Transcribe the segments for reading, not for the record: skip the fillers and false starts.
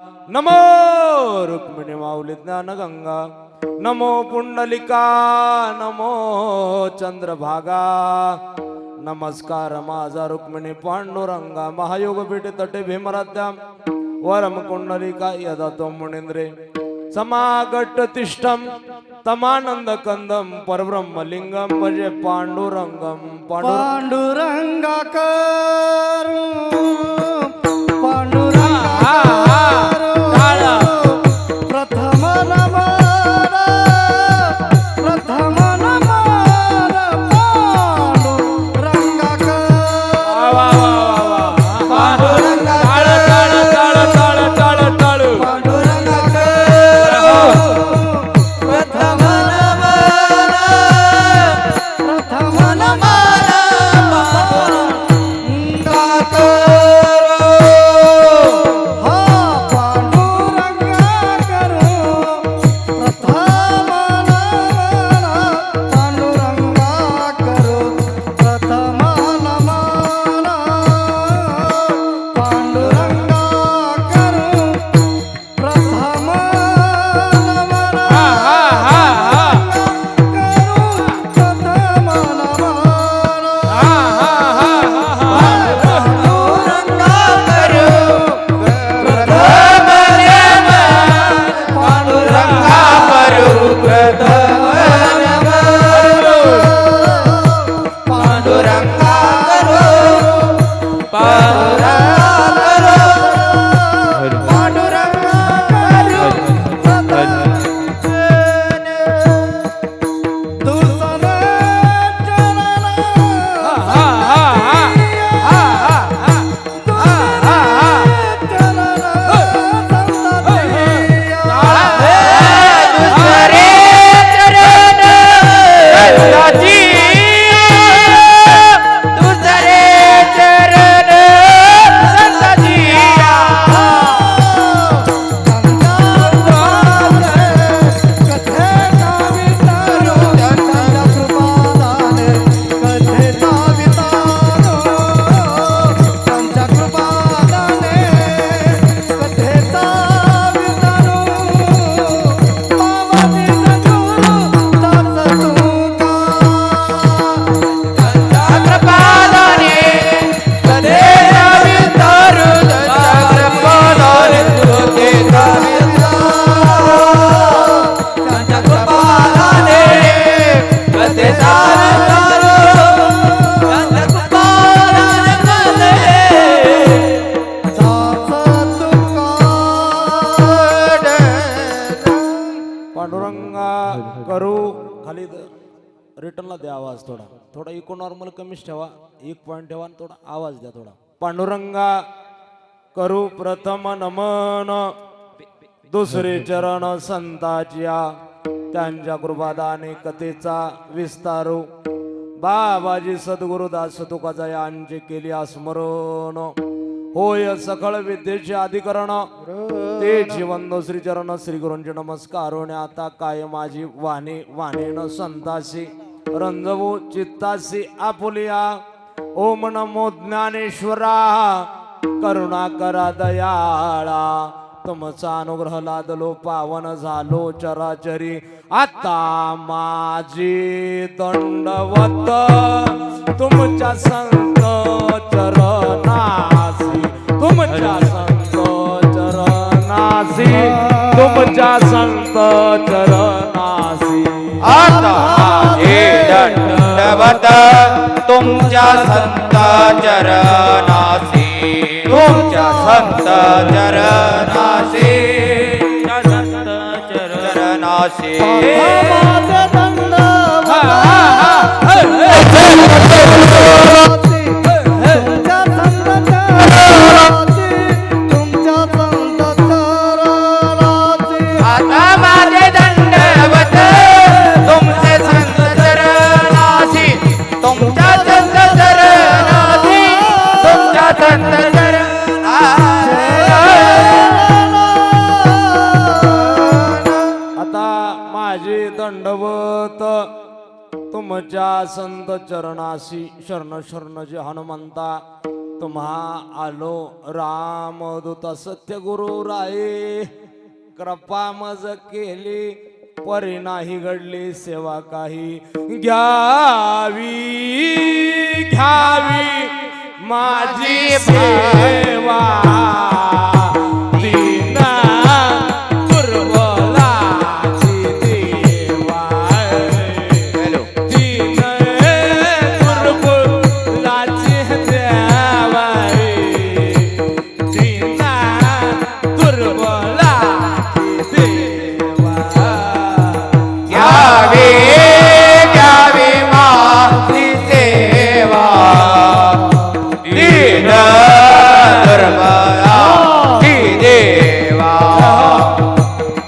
नमो रुक्मिणी माऊली ज्ञान गंगा, नमो पुंडलिका, नमो चंद्रभागा. नमस्कार माझा रुक्मिणी पांडुरंगा, महायोग पीठ तटे भीमराध्याम वरम कुंडलिका यदा तो मुनिंद्रे समागट तिष्ठम तमानंद कंदम परब्रह्मलिंगम भजे पांडुरंगम. पांडुरंगा करू पांडुरंगा प्रथम नमन प्रथम नमन पांडुरंगा पांडुरंगा पांडुरंगा प्रथम नमन प्रथम नमन रिटर्नला द्या आवाज. थोडा थोडा इको नॉर्मल कमीच ठेवा, 1 पॉइंट ठेवा, थोडा आवाज द्या थोडा. पांडुरंगा करू प्रथम नमन, दुसरे चरण संताचिया, त्यांच्या कृपादाने कथेचा विस्तारू. बाबाजी सद्गुरुदास तुकाचा यांचे केली स्मरण, होय सकळ विद्येचे अधिकरण, ते जीवन श्रीचरण श्री गुरूंचे नमस्कार. आता काय माझी वाणी वाणेन संतासी रंजवू चित्तासी आपुलिया. ओम नमो ज्ञानेश्वरा, करुणा करा दयाळा, तुमचा अनुग्रह लादलो पावन झालो चराचरी. आता माझी दंडवत तुमच्या संत चरणासी, तुमच्या संत चरणासी, तुमच्या संत चरणासी. आता माझे दंडवत तुमच्या संत चरणासी, तुमच्या संत चरणासी, संत चरणासी. दंडवत तुमच्या संत चरणासी. शरण शरण जे हनुमंता, तुम्हा आलो रामदूत सत्य गुरु राये कृपा मज केली परी नाही घडली सेवा काही घ्यावी घ्यावी माझी सेवा दीन दुर्बलाची देवा हॅलो दीन दुर्बलाची देवा दीन दुर्बलाची देवा घ्यावी घ्यावी माझी सेवा दीन दुर्बलाची देवा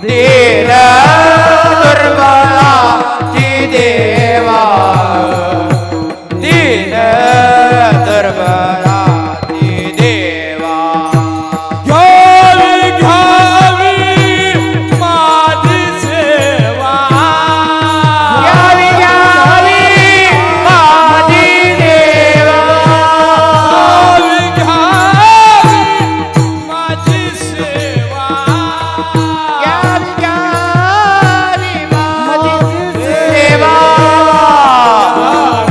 दीन दुर्बलाची देवा दीन दुर्बलाची देवा घ्यावी घ्यावी माझी सेवा घ्यावी घ्यावी माझी देवा घ्यावी माझी सेवा घ्यावी घ्यावी माझी सेवा घ्यावी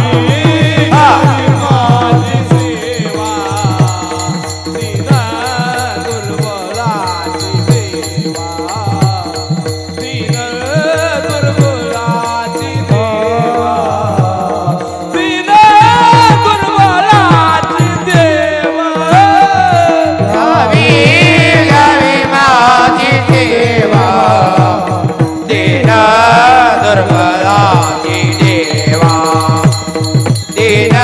घ्यावी माझी सेवा दीन दुर्बलाची देवा दीन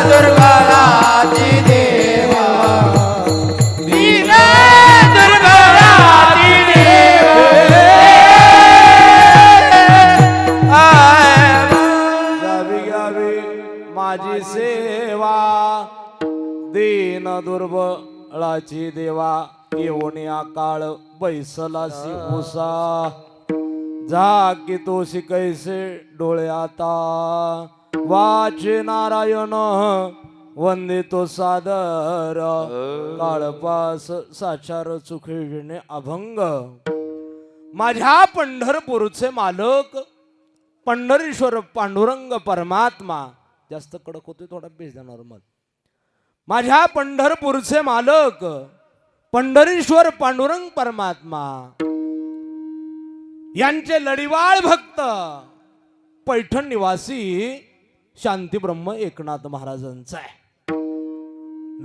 दुर्बलाची देवा दीन दुर्बलाची देवा घ्यावी घ्यावी माझी सेवा दीन दुर्बळाची देवा येऊन या काळ बैसलासी उसा जा की तो कैसे डोळे आता वाचे नारायण वंदे तो सादर काळपास साचार चुकविणे अभंग माझ्या पंढरपूरचे मालक पंढरीश्वर पांडुरंग परमात्मा जास्त कडक होते थोडा बेस नॉर्मल माझ्या पंढरपूरचे मालक पंढरीश्वर पांडुरंग परमात्मा यांचे लढिवाळ भक्त पैठण निवासी शांती ब्रह्म एकनाथ महाराजांचा आहे.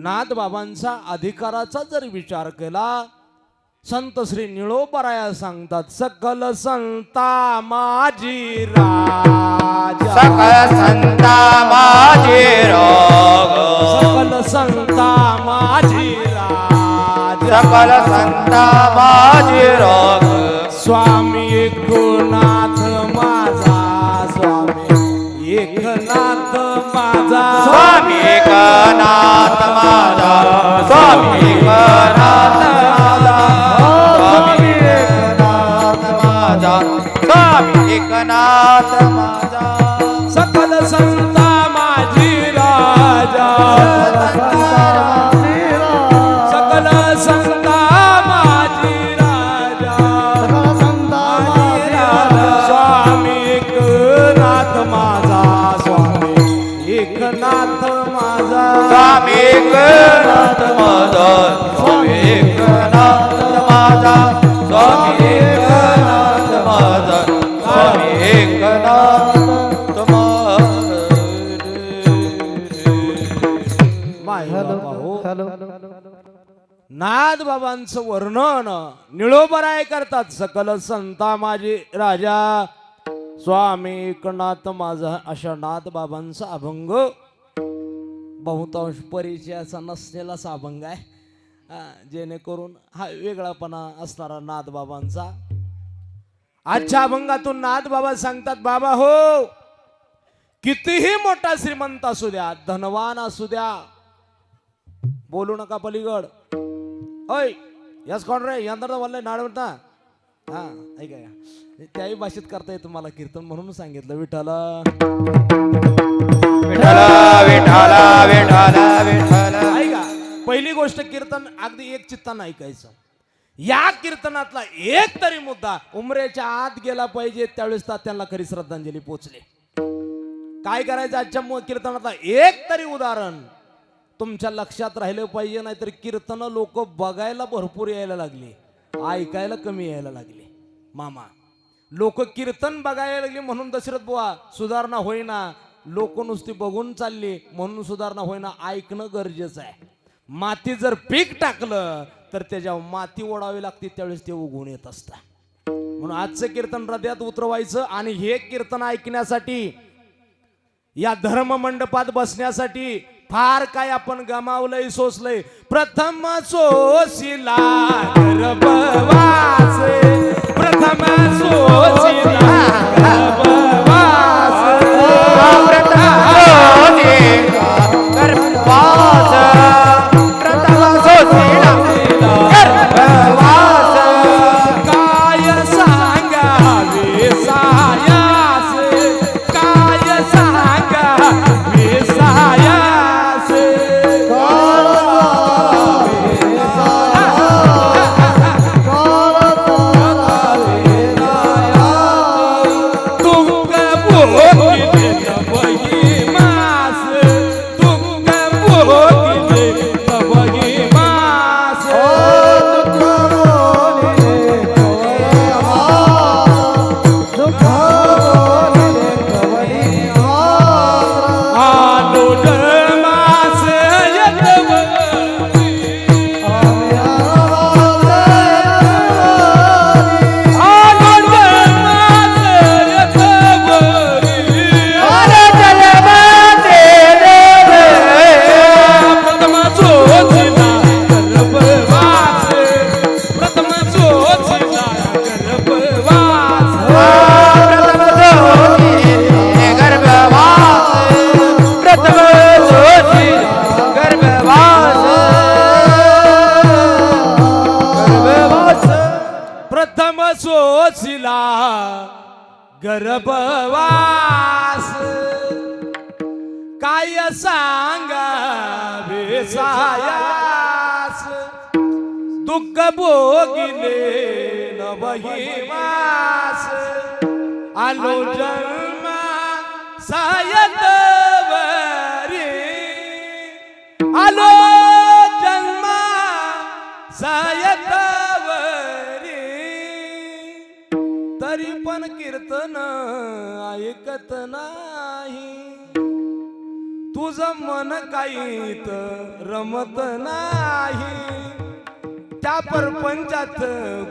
नाथ बाबांचा अधिकाराचा जर विचार केला संत श्री निळोपराया सांगतात सकल संता माझी राजा सकल संता माझे राग सकल संता माझी राजा सकल संता माझे राग स्वामी एकनाथ माझा स्वामी एकनाथ माझा स्वामी एकनाथ माझा स्वामी एकनाथ माझा स्वामी एकनाथ माझा स्वामी एकनाथ माझा सकल संता माझी राजा सकल संता माझी राजा स्वामी एकनाथ माझा स्वामी एकनाथ माझा स्वामी एकनाथ माझा स्वामी एकनाथ माझा स्वामी एकनाथ माझा स्वामी एकनाथ नाथ बाबांचं वर्णन निळोबराय करतात. सकल संता माझी राजा स्वामी एकनाथ माझा अशा नाथ बाबांचा अभंग बहुतांश परिचयाचा नसलेलाच अभंग आहे, जेणेकरून हा वेगळापणा असणारा नाथ बाबांचा. आजच्या अभंगातून नाथ बाबा सांगतात, बाबा हो कितीही मोठा श्रीमंत असू द्या, धनवान असू द्या, बोलू नका पलीकड. ओय यस कोण रे यंत्र बोलले नाड म्हणता. हा ऐका त्याही भाषेत करता येतं मला कीर्तन म्हणून सांगितलं. विठ्ठला विठ्ठला विठ्ठला विठ्ठला विठ्ठला ऐका पहिली गोष्ट कीर्तन अगदी एक चित्तानं ऐकायचं. या कीर्तनातला एक तरी मुद्दा उमरेच्या आत गेला पाहिजे, त्यावेळेस तात्यांना खरी श्रद्धांजली पोचली. काय करायचं आजच्या कीर्तनातला एक तरी उदाहरण तुमच्या लक्षात राहिलं पाहिजे, नाहीतर कीर्तन लोक बघायला भरपूर यायला लागली, ऐकायला कमी यायला लागली. मामा लोक कीर्तन बघायला लागली म्हणून दशरथ बुवा सुधारणा होईना, लोक नुसती बघून चालली म्हणून सुधारणा होईना. ऐकणं गरजेचं आहे. माती जर पीक टाकलं तर त्याच्या माती ओढावी लागते, त्यावेळेस ते उगवून येत असतं. म्हणून आजचं कीर्तन हृदयात उतरवायचं आणि हे कीर्तन ऐकण्यासाठी या धर्म मंडपात बसण्यासाठी फार काय आपण गमावलंय, सोसलंय. प्रथम सोसिला गर्भवास, प्रथम सोसिला गर्भवास, काय सांगावे सायास, काय सांगावे सायास. तुमक भोगिले नवही मास, तुमक भोगिले नवही मास. आलोड मास यतवरी, आलोड मास यतवरी. प्रथम सोसिला गर्भवास, प्रथम सोसिला गर्भवास. प्रथम सोसिला गर्भवास, काय सांगावे सायास. दुःख भोगिले नवही मास, आलो जन्मा सायतवरी, आलो जन्मा सायतवरी. तरी पण कीर्तन ऐकत नाही, तुझं मन काही रमत नाही. त्या परपंचात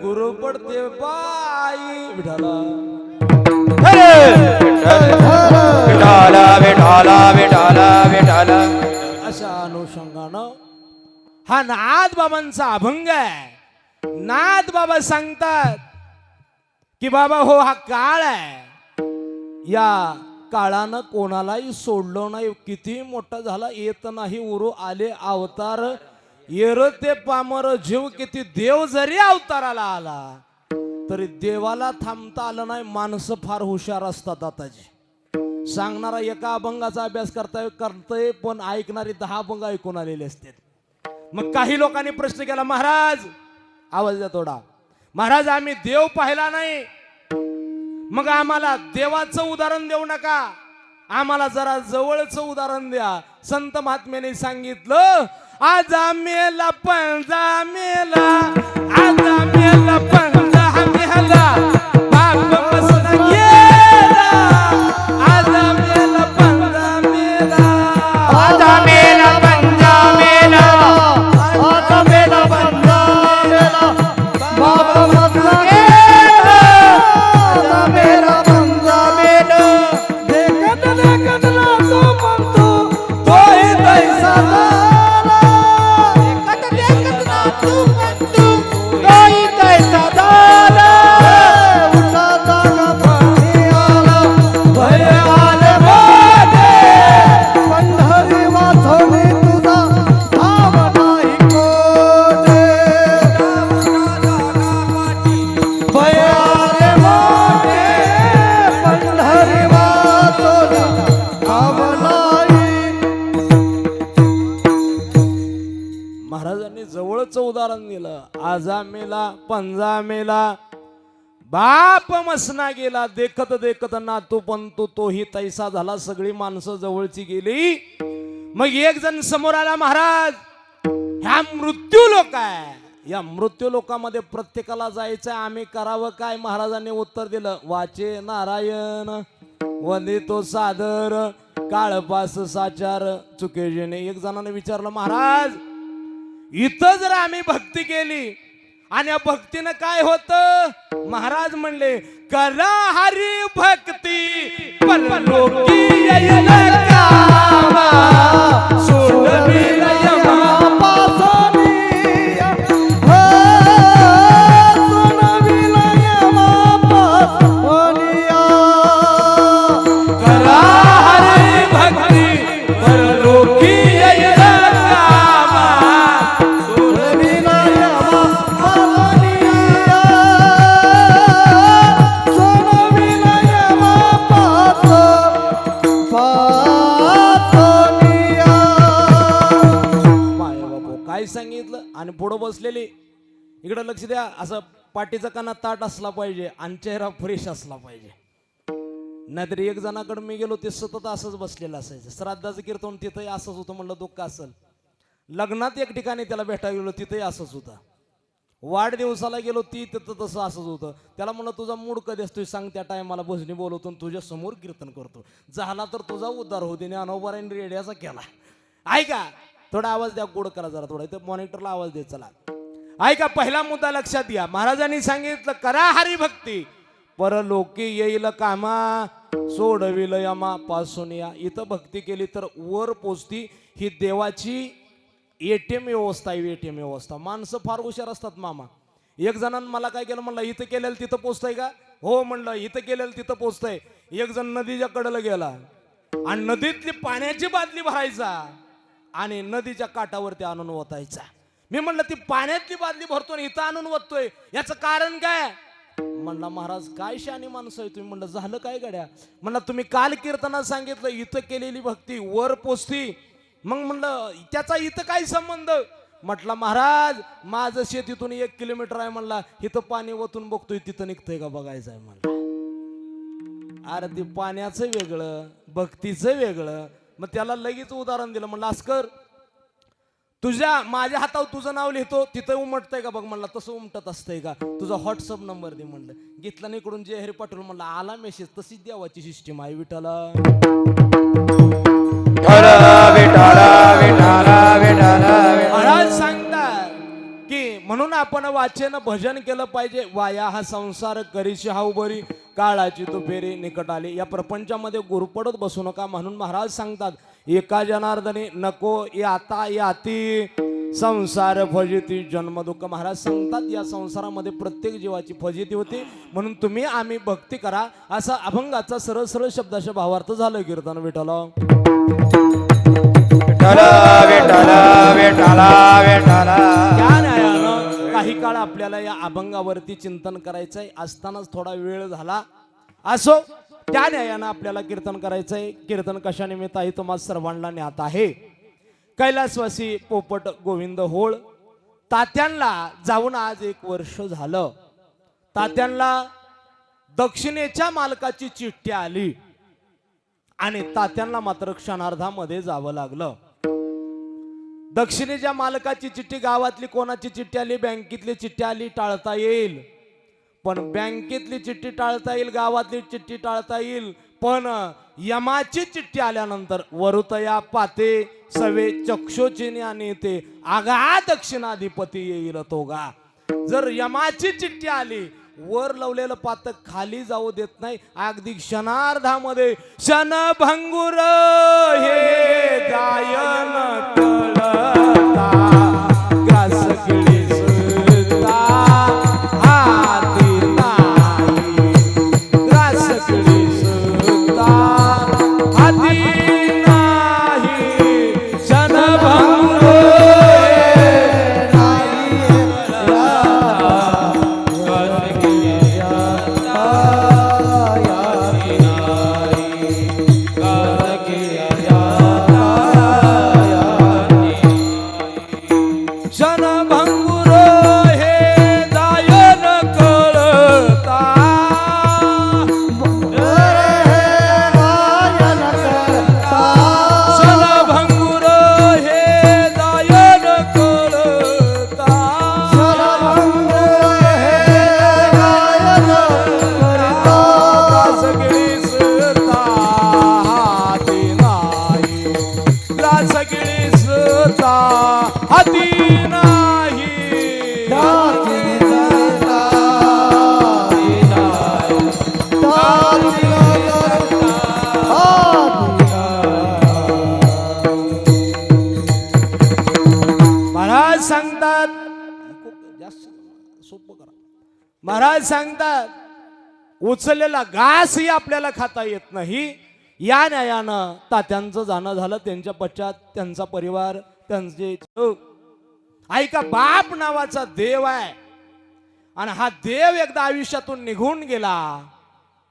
गुरु पडते बाई. विठाला विठाला विठाला विठाला विठाला. अशा अनुषंगानं हा नाथ बाबांचा अभंग आहे. नाथ बाबा सांगतात की बाबा हो हा काळ आहे, या काळानं कोणालाही सोडलं नाही. किती मोठा झाला येत नाही उरू आले अवतार, येर ते पामर जीव. किती देव जरी अवताराला आला तरी देवाला थांबता आलं नाही. माणसं फार हुशार असतात आताची. सांगणारा एका अभंगाचा अभ्यास करतोय पण ऐकणारी 10 अभंग ऐकून आलेले असतात. मग काही लोकांनी प्रश्न केला, महाराज आवाज द्या थोडा, महाराज आम्ही देव पाहिला नाही, मग आम्हाला देवाचं उदाहरण देऊ नका, आम्हाला जरा जवळचं उदाहरण द्या. संत महात्म्याने सांगितलं, आज मेला पंजा मेला, आज मेला पंजा मेला, बाप मस्त गेला. आज मेला पंजा मेला, आज मेला पंजा मेला, आज मेला पंजा मेला, बाबा मस्त गेला. आज मेला पंजा मेला, देखत देखत ना तो म्हणतो तोही तैसा झाला. देखत देखत ना तू म्हणतो पंजा मेला बाप मसना गेला देखत देखत नातू पंतू तोही तैसा झाला सगळी माणसं जवळची गेली मग एक जण समोर आला महाराज ह्या मृत्यू लोक आहे या मृत्यू लोकांमध्ये प्रत्येकाला जायचं आम्ही करावं काय महाराजांनी उत्तर दिलं वाचे नारायण वंदितो सादर काळपास साचार चुकेजेने एक जणाने विचारलं महाराज इथं जर आम्ही भक्ती केली आणि या भक्तीनं काय होतं महाराज म्हणले करा हरी भक्ती परलोकी येईल कामा, सोडविल यमा करा हरी भक्ती परलोकी येईल कामा, सोडविल काय सांगितलं आणि पुढं बसलेली इकडं लक्ष द्या असं पाठीचा काना ताट असला पाहिजे आणि चेहरा फ्रेश असला पाहिजे नाहीतर एक जणाकडे मी गेलो ते सतत असंच बसलेलं असायचं श्राद्धाचं कीर्तन तिथंही असंच होतं म्हणलं दुःख असेल लग्नात एक ठिकाणी त्याला भेटायला गेलो तिथंही असंच होतं वाढदिवसाला गेलो ती तिथं तसं असंच होतं त्याला म्हणलं तुझा मूड कधी असतोय सांग त्या टायमाला भजनी बोलवतो आणि तुझ्या समोर कीर्तन करतो झाला तर तुझा उद्धार होते ज्ञानोबारायण रेड्याचा केला ऐका थोडा आवाज द्या गोड करा जरा थोडा इथं मॉनिटरला आवाज दे चला ऐका पहिला मुद्दा लक्षात घ्या महाराजांनी सांगितलं करा हरिभक्ती परलोकी येईल कामा सोडविल यमा पासून या इथं भक्ती केली तर वर पोचती ही देवाची एटीएम व्यवस्था आहे एटीएम व्यवस्था माणसं फार हुशार असतात मामा एक जणांना मला काय केलं म्हणलं इथं केलेलं तिथं पोचतंय का हो म्हणलं इथं केलेलं तिथं पोचतंय एक जण नदीच्या कडेला गेला आणि नदीतली पाण्याची बादली भरायचा आणि नदीच्या काठावरती आणून ओतायचा मी म्हणलं ती पाण्यातली बादली भरतो इथं आणून ओततोय याचं कारण काय म्हणला महाराज काय शानी माणसं आहे तुम्ही म्हणलं झालं काय गड्या म्हणलं तुम्ही काल कीर्तनात सांगितलं इथं केलेली भक्ती वर पोचती मग म्हणलं त्याचा इथं काय संबंध म्हटलं महाराज माझं शेत इथून 1 किलोमीटर आहे म्हणला इथं पाणी ओतून बघतोय तिथं निघतंय का बघायचं आहे म्हणलं अरे ते पाण्याचं वेगळं भक्तीचं वेगळं मग त्याला लगेच उदाहरण दिलं म्हणलं अस्कर तुझ्या माझ्या हातावर तुझं नाव लिहितो तिथं उमटतंय का बघ म्हणलं तसं उमटत असतंय का तुझा व्हॉट्सअप नंबर दे म्हणलं घेतला नाही इकडून जे हरी पाठवलं म्हणलं आला मेसेज तशीच देवाची सिस्टीम आहे विठाला महाराज सांगतात की म्हणून आपण वाचन भजन केलं पाहिजे वाया हा संसार करीशी हाव बरी काळाची तो फेरी निकट आली या प्रपंचामध्ये गुरपडत बसू नका म्हणून महाराज सांगतात एका जनार्दनी नको याता याती संसार फजिती जन्म दुःख महाराज सांगतात या संसारामध्ये प्रत्येक जीवाची फजिती होती म्हणून तुम्ही आम्ही भक्ती करा असा अभंगाचा सरळ सरळ शब्दाचा भावार्थ झालं कीर्तन विठ्ठला त्या न्यायानं काही काळ आपल्याला या अभंगावरती चिंतन करायचंय असतानाच थोडा वेळ झाला असो त्या न्यायानं आपल्याला कीर्तन करायचंय कीर्तन कशा निमित्त आहे तुम्हाला सर्वांना ज्ञात आहे कैलासवासी पोपट गोविंद होळ तात्यांना जाऊन आज 1 वर्ष झालं तात्यांना दक्षिणेच्या मालकाची चिठ्ठी आली आणि तात्यांना मात्र क्षणार्धामध्ये जावं लागलं दक्षिणेच्या मालकाची चिठ्ठी गावातली कोणाची चिठ्ठी आली बँकेतली चिठ्ठी आली टाळता येईल पण बँकेतली चिठ्ठी टाळता येईल गावातली चिठ्ठी टाळता येईल पण यमाची चिठ्ठी आल्यानंतर वरुतया पाते सवे चक्षोचिनी आणि ते आगा दक्षिणाधिपती येईल तो गा जर यमाची चिठ्ठी आली वर लावलेलं पातक खाली जाऊ देत नाही अगदी क्षणार्धामध्ये क्षणभंगुर हे गायन कळता ग्रास किळीसता हाती नाही ग्रास किळीसता हाती नाही क्षणभंगुर सोपं करा. महाराज सांगतात उचललेला घासही आपल्याला खाता येत नाही. या न्यायानं तात्यांचं जाणं झालं. त्यांच्या पश्चात त्यांचा परिवार त्यांचे ऐका बाप नावाचा देव आहे आणि हा देव एकदा आयुष्यातून निघून गेला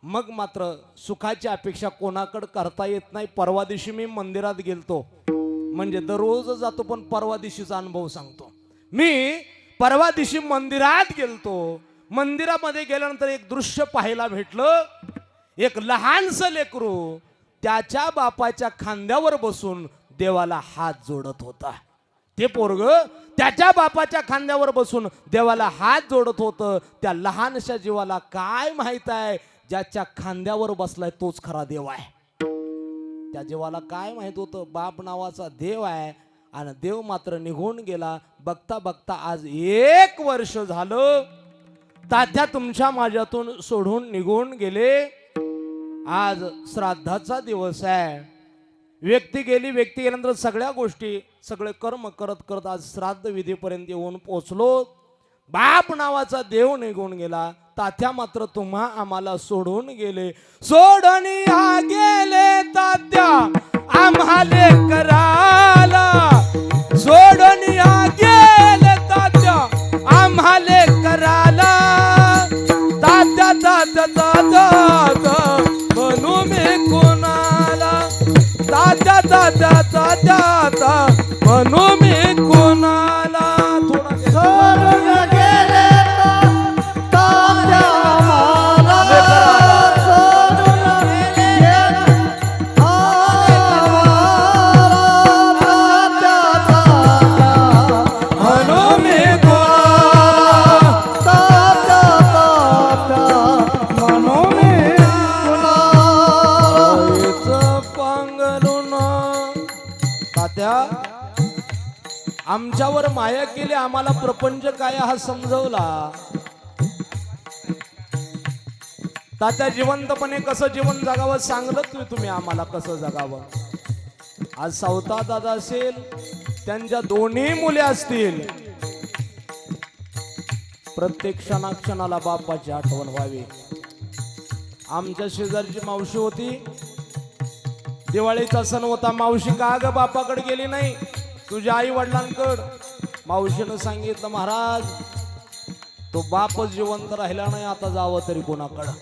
मग मात्र सुखाची अपेक्षा कोणाकडे करता येत नाही. परवा दिवशी मी मंदिरात गेलतो, म्हणजे दररोज जातो पण परवा दिवशीचा अनुभव सांगतो. मी परवा दिवशी मंदिरात गेलतो. मंदिरामध्ये गेल्यानंतर एक दृश्य पाहायला भेटलं. एक लहानसं लेकरू त्याच्या बापाच्या खांद्यावर बसून देवाला हात जोडत होता. ते पोरग त्याच्या बापाच्या खांद्यावर बसून देवाला हात जोडत होतं. त्या लहानशा जीवाला काय माहित आहे ज्याच्या खांद्यावर बसलाय तोच खरा देव आहे. त्या जीवाला काय माहित होतं बाप नावाचा देव आहे आणि देव मात्र निघून गेला. बघता बघता आज 1 वर्ष झालं तात्या तुमच्या माझ्यातून सोडून निघून गेले. आज श्राद्धाचा दिवस आहे. व्यक्ती गेल्यानंतर सगळ्या गोष्टी सगळे कर्म करत करत आज श्राद्ध विधीपर्यंत येऊन पोचलो. बाप नावाचा देव निघून गेला. तात्या मात्र तुम्हा आम्हाला सोडून गेले. सोडून गेले तात्या आम्हाला कराला. सोडून गेले तात्या आम्हाला कराला. तात्या तात्या तात्या म्हणू मी कोणाला. तात्या तात्या तात्या म्हणू मी कोणाला. सोडून गेले तात्या आम्हाला. सोडून गेले आम्हाला. तात्या म्हणू मी तात्या म्हणू मी पांघरून तात्या आमच्यावर माया केली. आम्हाला प्रपंच काय हा समजवला. तात्या जिवंतपणे कसं जीवन जगावं सांगलं तुम्ही आम्हाला कसं जगावं. आज सावता दादा असेल त्यांच्या दोन्ही मुले असतील. प्रत्येक क्षणाला बापाची आठवण व्हावी. आमच्या शेजारची मावशी होती. दिवाळीचा सण होता. मावशी का ग बापाकडे गेली नाही तुझ्या आई वडिलांकडं. मावशीनं सांगितलं महाराज तो बापच जिवंत राहिला नाही, आता जावं तरी कोणाकडं.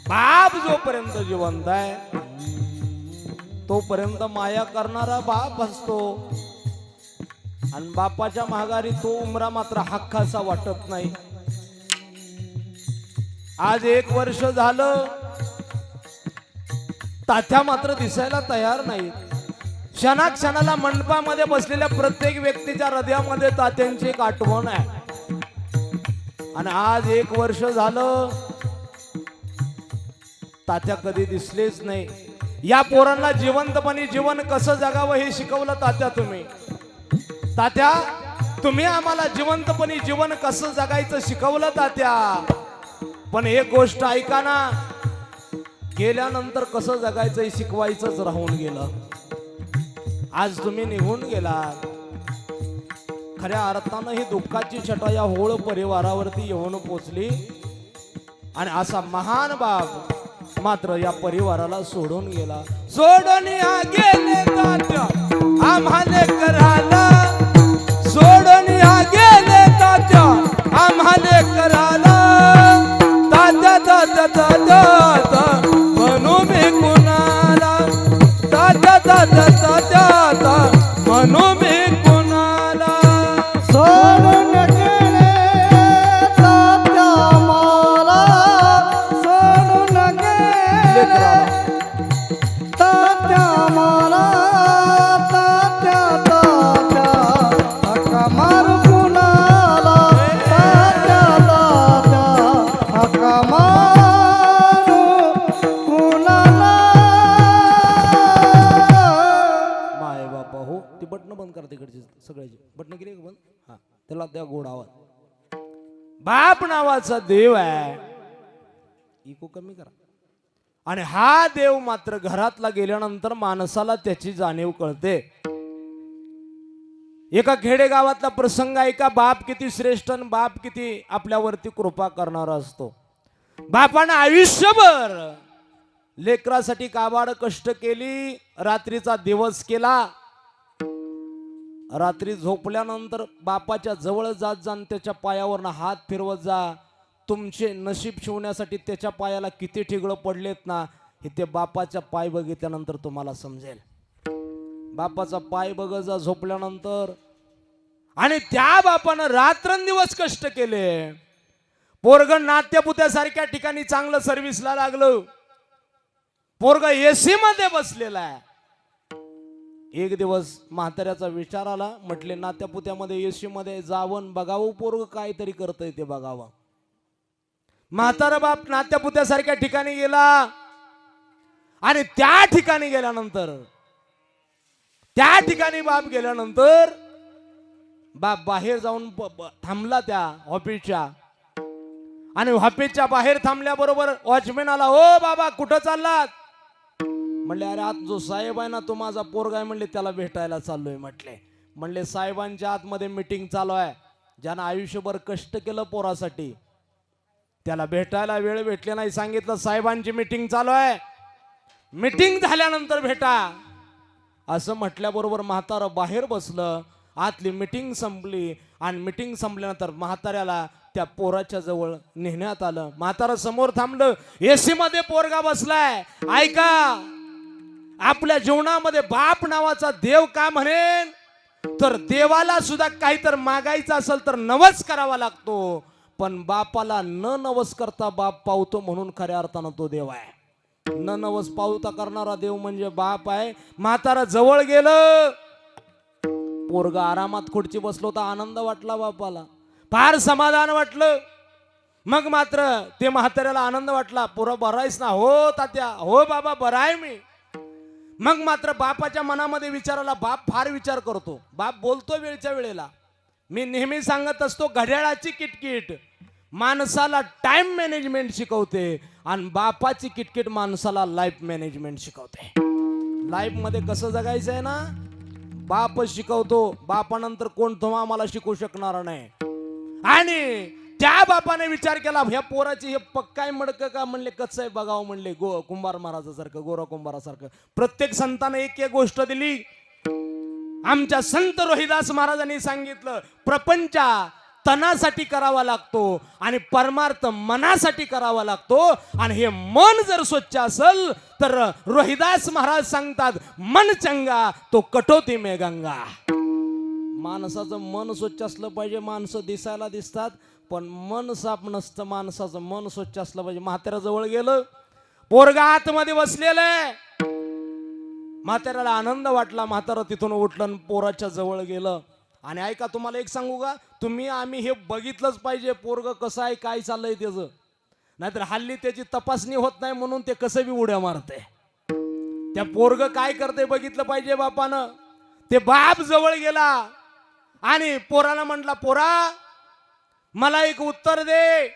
बाप जोपर्यंत जिवंत आहे तोपर्यंत माया करणारा बाप असतो आणि बापाच्या माघारी तो उमरा मात्र हक्काचा वाटत नाही. आज 1 वर्ष झालं तात्या मात्र दिसायला तयार नाही. क्षणाक्षणाला मंडपामध्ये बसलेल्या प्रत्येक व्यक्तीच्या हृदयामध्ये तात्यांची एक आठवण आहे. आणि आज 1 वर्ष झालं तात्या कधी दिसलेच नाही. या पोरांना जिवंतपणे जीवन कसं जगावं हे शिकवलं तात्या तुम्ही. तात्या तुम्ही आम्हाला जिवंतपणे जीवन कसं जगायचं शिकवलं तात्या. पण एक गोष्ट ऐका ना, गेल्यानंतर कसं जगायचं हे शिकवायचंच राहून गेलं. आज तुम्ही निघून गेलात. खऱ्या अर्थानं ही दुःखाची छटा या होळ परिवारावरती येऊन पोचली आणि असा महान बाप मात्र या परिवाराला सोडून गेला. सोडून गेले तात्या आम्हाला कराला. सोडून गेले तात्या आम्हाला कराला. तात्या तात्या तात्या म्हणू मी कुणाला. तात्या तात्या तात्या म्हणू मी कुणाला. सोडून गेले तात्या आम्हाला. सोडून गेले तात्या आम्हाला. तात्या तात्या हक्का मारू कुणाला. तात्या तात्या हक्का मारू कुणाला. माय बापा हो, ती बटन बंद करा तिकडची सगळ्याची. बटन केली का बंद? हा, त्याला त्या गोड आवाज. बाप नावाचा देव आहे. इको कमी करा. आणि हा देव मात्र घरातला गेल्यानंतर माणसाला त्याची जाणीव कळते. एका खेडेगावातला प्रसंग आहे का, बाप किती श्रेष्ठ आणि बाप किती आपल्यावरती कृपा करणारा असतो. बापानं आयुष्यभर लेकरासाठी काबाड कष्ट केली, रात्रीचा दिवस केला. रात्री झोपल्यानंतर बापाच्या जवळ जात जा आणि त्याच्या पायावरनं हात फिरवत जा. तुमचे नशीब शिवण्यासाठी त्याच्या पायाला किती ठिगळं पडलेत ना, हे ते बापाच्या पाय बघितल्यानंतर तुम्हाला समजेल. बापाचा पाय बघत जा झोपल्यानंतर. आणि त्या बापानं रात्रंदिवस कष्ट केले. पोरग नाट्यपुत्यासारख्या ठिकाणी चांगलं सर्व्हिसला लागलं. पोरग एसी मध्ये बसलेला आहे. एक दिवस म्हाताऱ्याचा विचार आला, म्हटले नात्यापुत्यामध्ये एसी मध्ये जावं बघावं, पोरग काहीतरी करतंय ते बघावं. म्हातारा बाप नात्यापुत्यासारख्या ठिकाणी गेला. आणि त्या ठिकाणी गेल्यानंतर बाप बाहेर जाऊन थांबला त्या ऑफिसच्या. आणि ऑफिसच्या बाहेर थांबल्याबरोबर वॉचमॅन आला. ओ बाबा कुठं चाललात? म्हणले अरे आत जो साहेब आहे ना तो माझा पोरगा आहे, म्हणले त्याला भेटायला चाललोय. म्हणले साहेबांच्या आतमध्ये मीटिंग चालू आहे. ज्यानं आयुष्यभर कष्ट केलं पोरासाठी त्याला भेटायला वेळ भेटले नाही. सांगितलं साहेबांची मीटिंग चालू आहे, मीटिंग झाल्यानंतर भेटा असं म्हटल्याबरोबर म्हातारं बाहेर बसलं. आतली मीटिंग संपली आणि मीटिंग संपल्यानंतर म्हाताऱ्याला त्या पोराच्या जवळ नेण्यात आलं. म्हातारं समोर थांबलं. एसी मध्ये पोरगा बसलाय. ऐका, आपल्या जीवनामध्ये बाप नावाचा देव का म्हणेन, तर देवाला सुद्धा काहीतरी मागायचं असेल तर नवस करावा लागतो. पण बापाला न नवस करता बाप पावतो, म्हणून खऱ्या अर्थानं तो देव आहे. न नवस पावता करणारा देव म्हणजे बाप आहे. म्हातारा जवळ गेलं. पोरगा आरामात खुर्ची बसलो होता. आनंद वाटला बापाला, फार समाधान वाटलं. मग मात्र ते म्हाताऱ्याला आनंद वाटला. पोरं बरं आहेस ना? हो तात्या. हो बाबा बरं आहे मी. मग मात्र बापाच्या मनामध्ये विचार आला. बाप फार विचार करतो. बाप बोलतो वेळच्या वेळेला. मी नेहमी सांगत असतो, घड्याळाची किटकिट माणसाला टाइम मॅनेजमेंट शिकवते आणि बापाची किटकिट माणसाला लाईफ मॅनेजमेंट शिकवते. लाईफ मध्ये कसं जगायचं आहे ना, बाप शिकवतो. बापानंतर कोण तुम्हा आम्हाला शिकवू शकणार नाही. आणि त्या बापाने विचार केला, ह्या पोराची हे पक्काय मडक का? म्हणले कच्चं आहे बघावं. म्हणले कुंभार महाराजासारखं, गोरा कुंभारासारखं. प्रत्येक संताने एक एक गोष्ट दिली. आमच्या संत रोहिदास महाराजांनी सांगितलं, प्रपंच तनासाठी करावा लागतो आणि परमार्थ मनासाठी करावा लागतो. आणि हे मन जर स्वच्छ असेल तर रोहिदास महाराज सांगतात, मन चंगा तो कटोती में गंगा. माणसाचं मन स्वच्छ असलं पाहिजे. माणसं दिसायला दिसतात पण मन साफ नसतं. माणसाचं मन स्वच्छ असलं पाहिजे. म्हाताऱ्या जवळ गेलं. पोरगा आतमध्ये बसलेलं आहे. म्हाताऱ्याला आनंद वाटला. म्हातारा तिथून उठलं, पोराच्या जवळ गेलं. आणि ऐका, तुम्हाला एक सांगू का, तुम्ही आम्ही हे बघितलंच पाहिजे पोरग कसं आहे, काय चाललंय त्याचं. नाहीतर हल्ली त्याची तपासणी होत नाही म्हणून ते कसं बी उड्या मारते. त्या पोरग काय करते बघितलं पाहिजे बापानं. ते बाप जवळ गेला आणि पोराला म्हटला, पोरा मला एक उत्तर दे,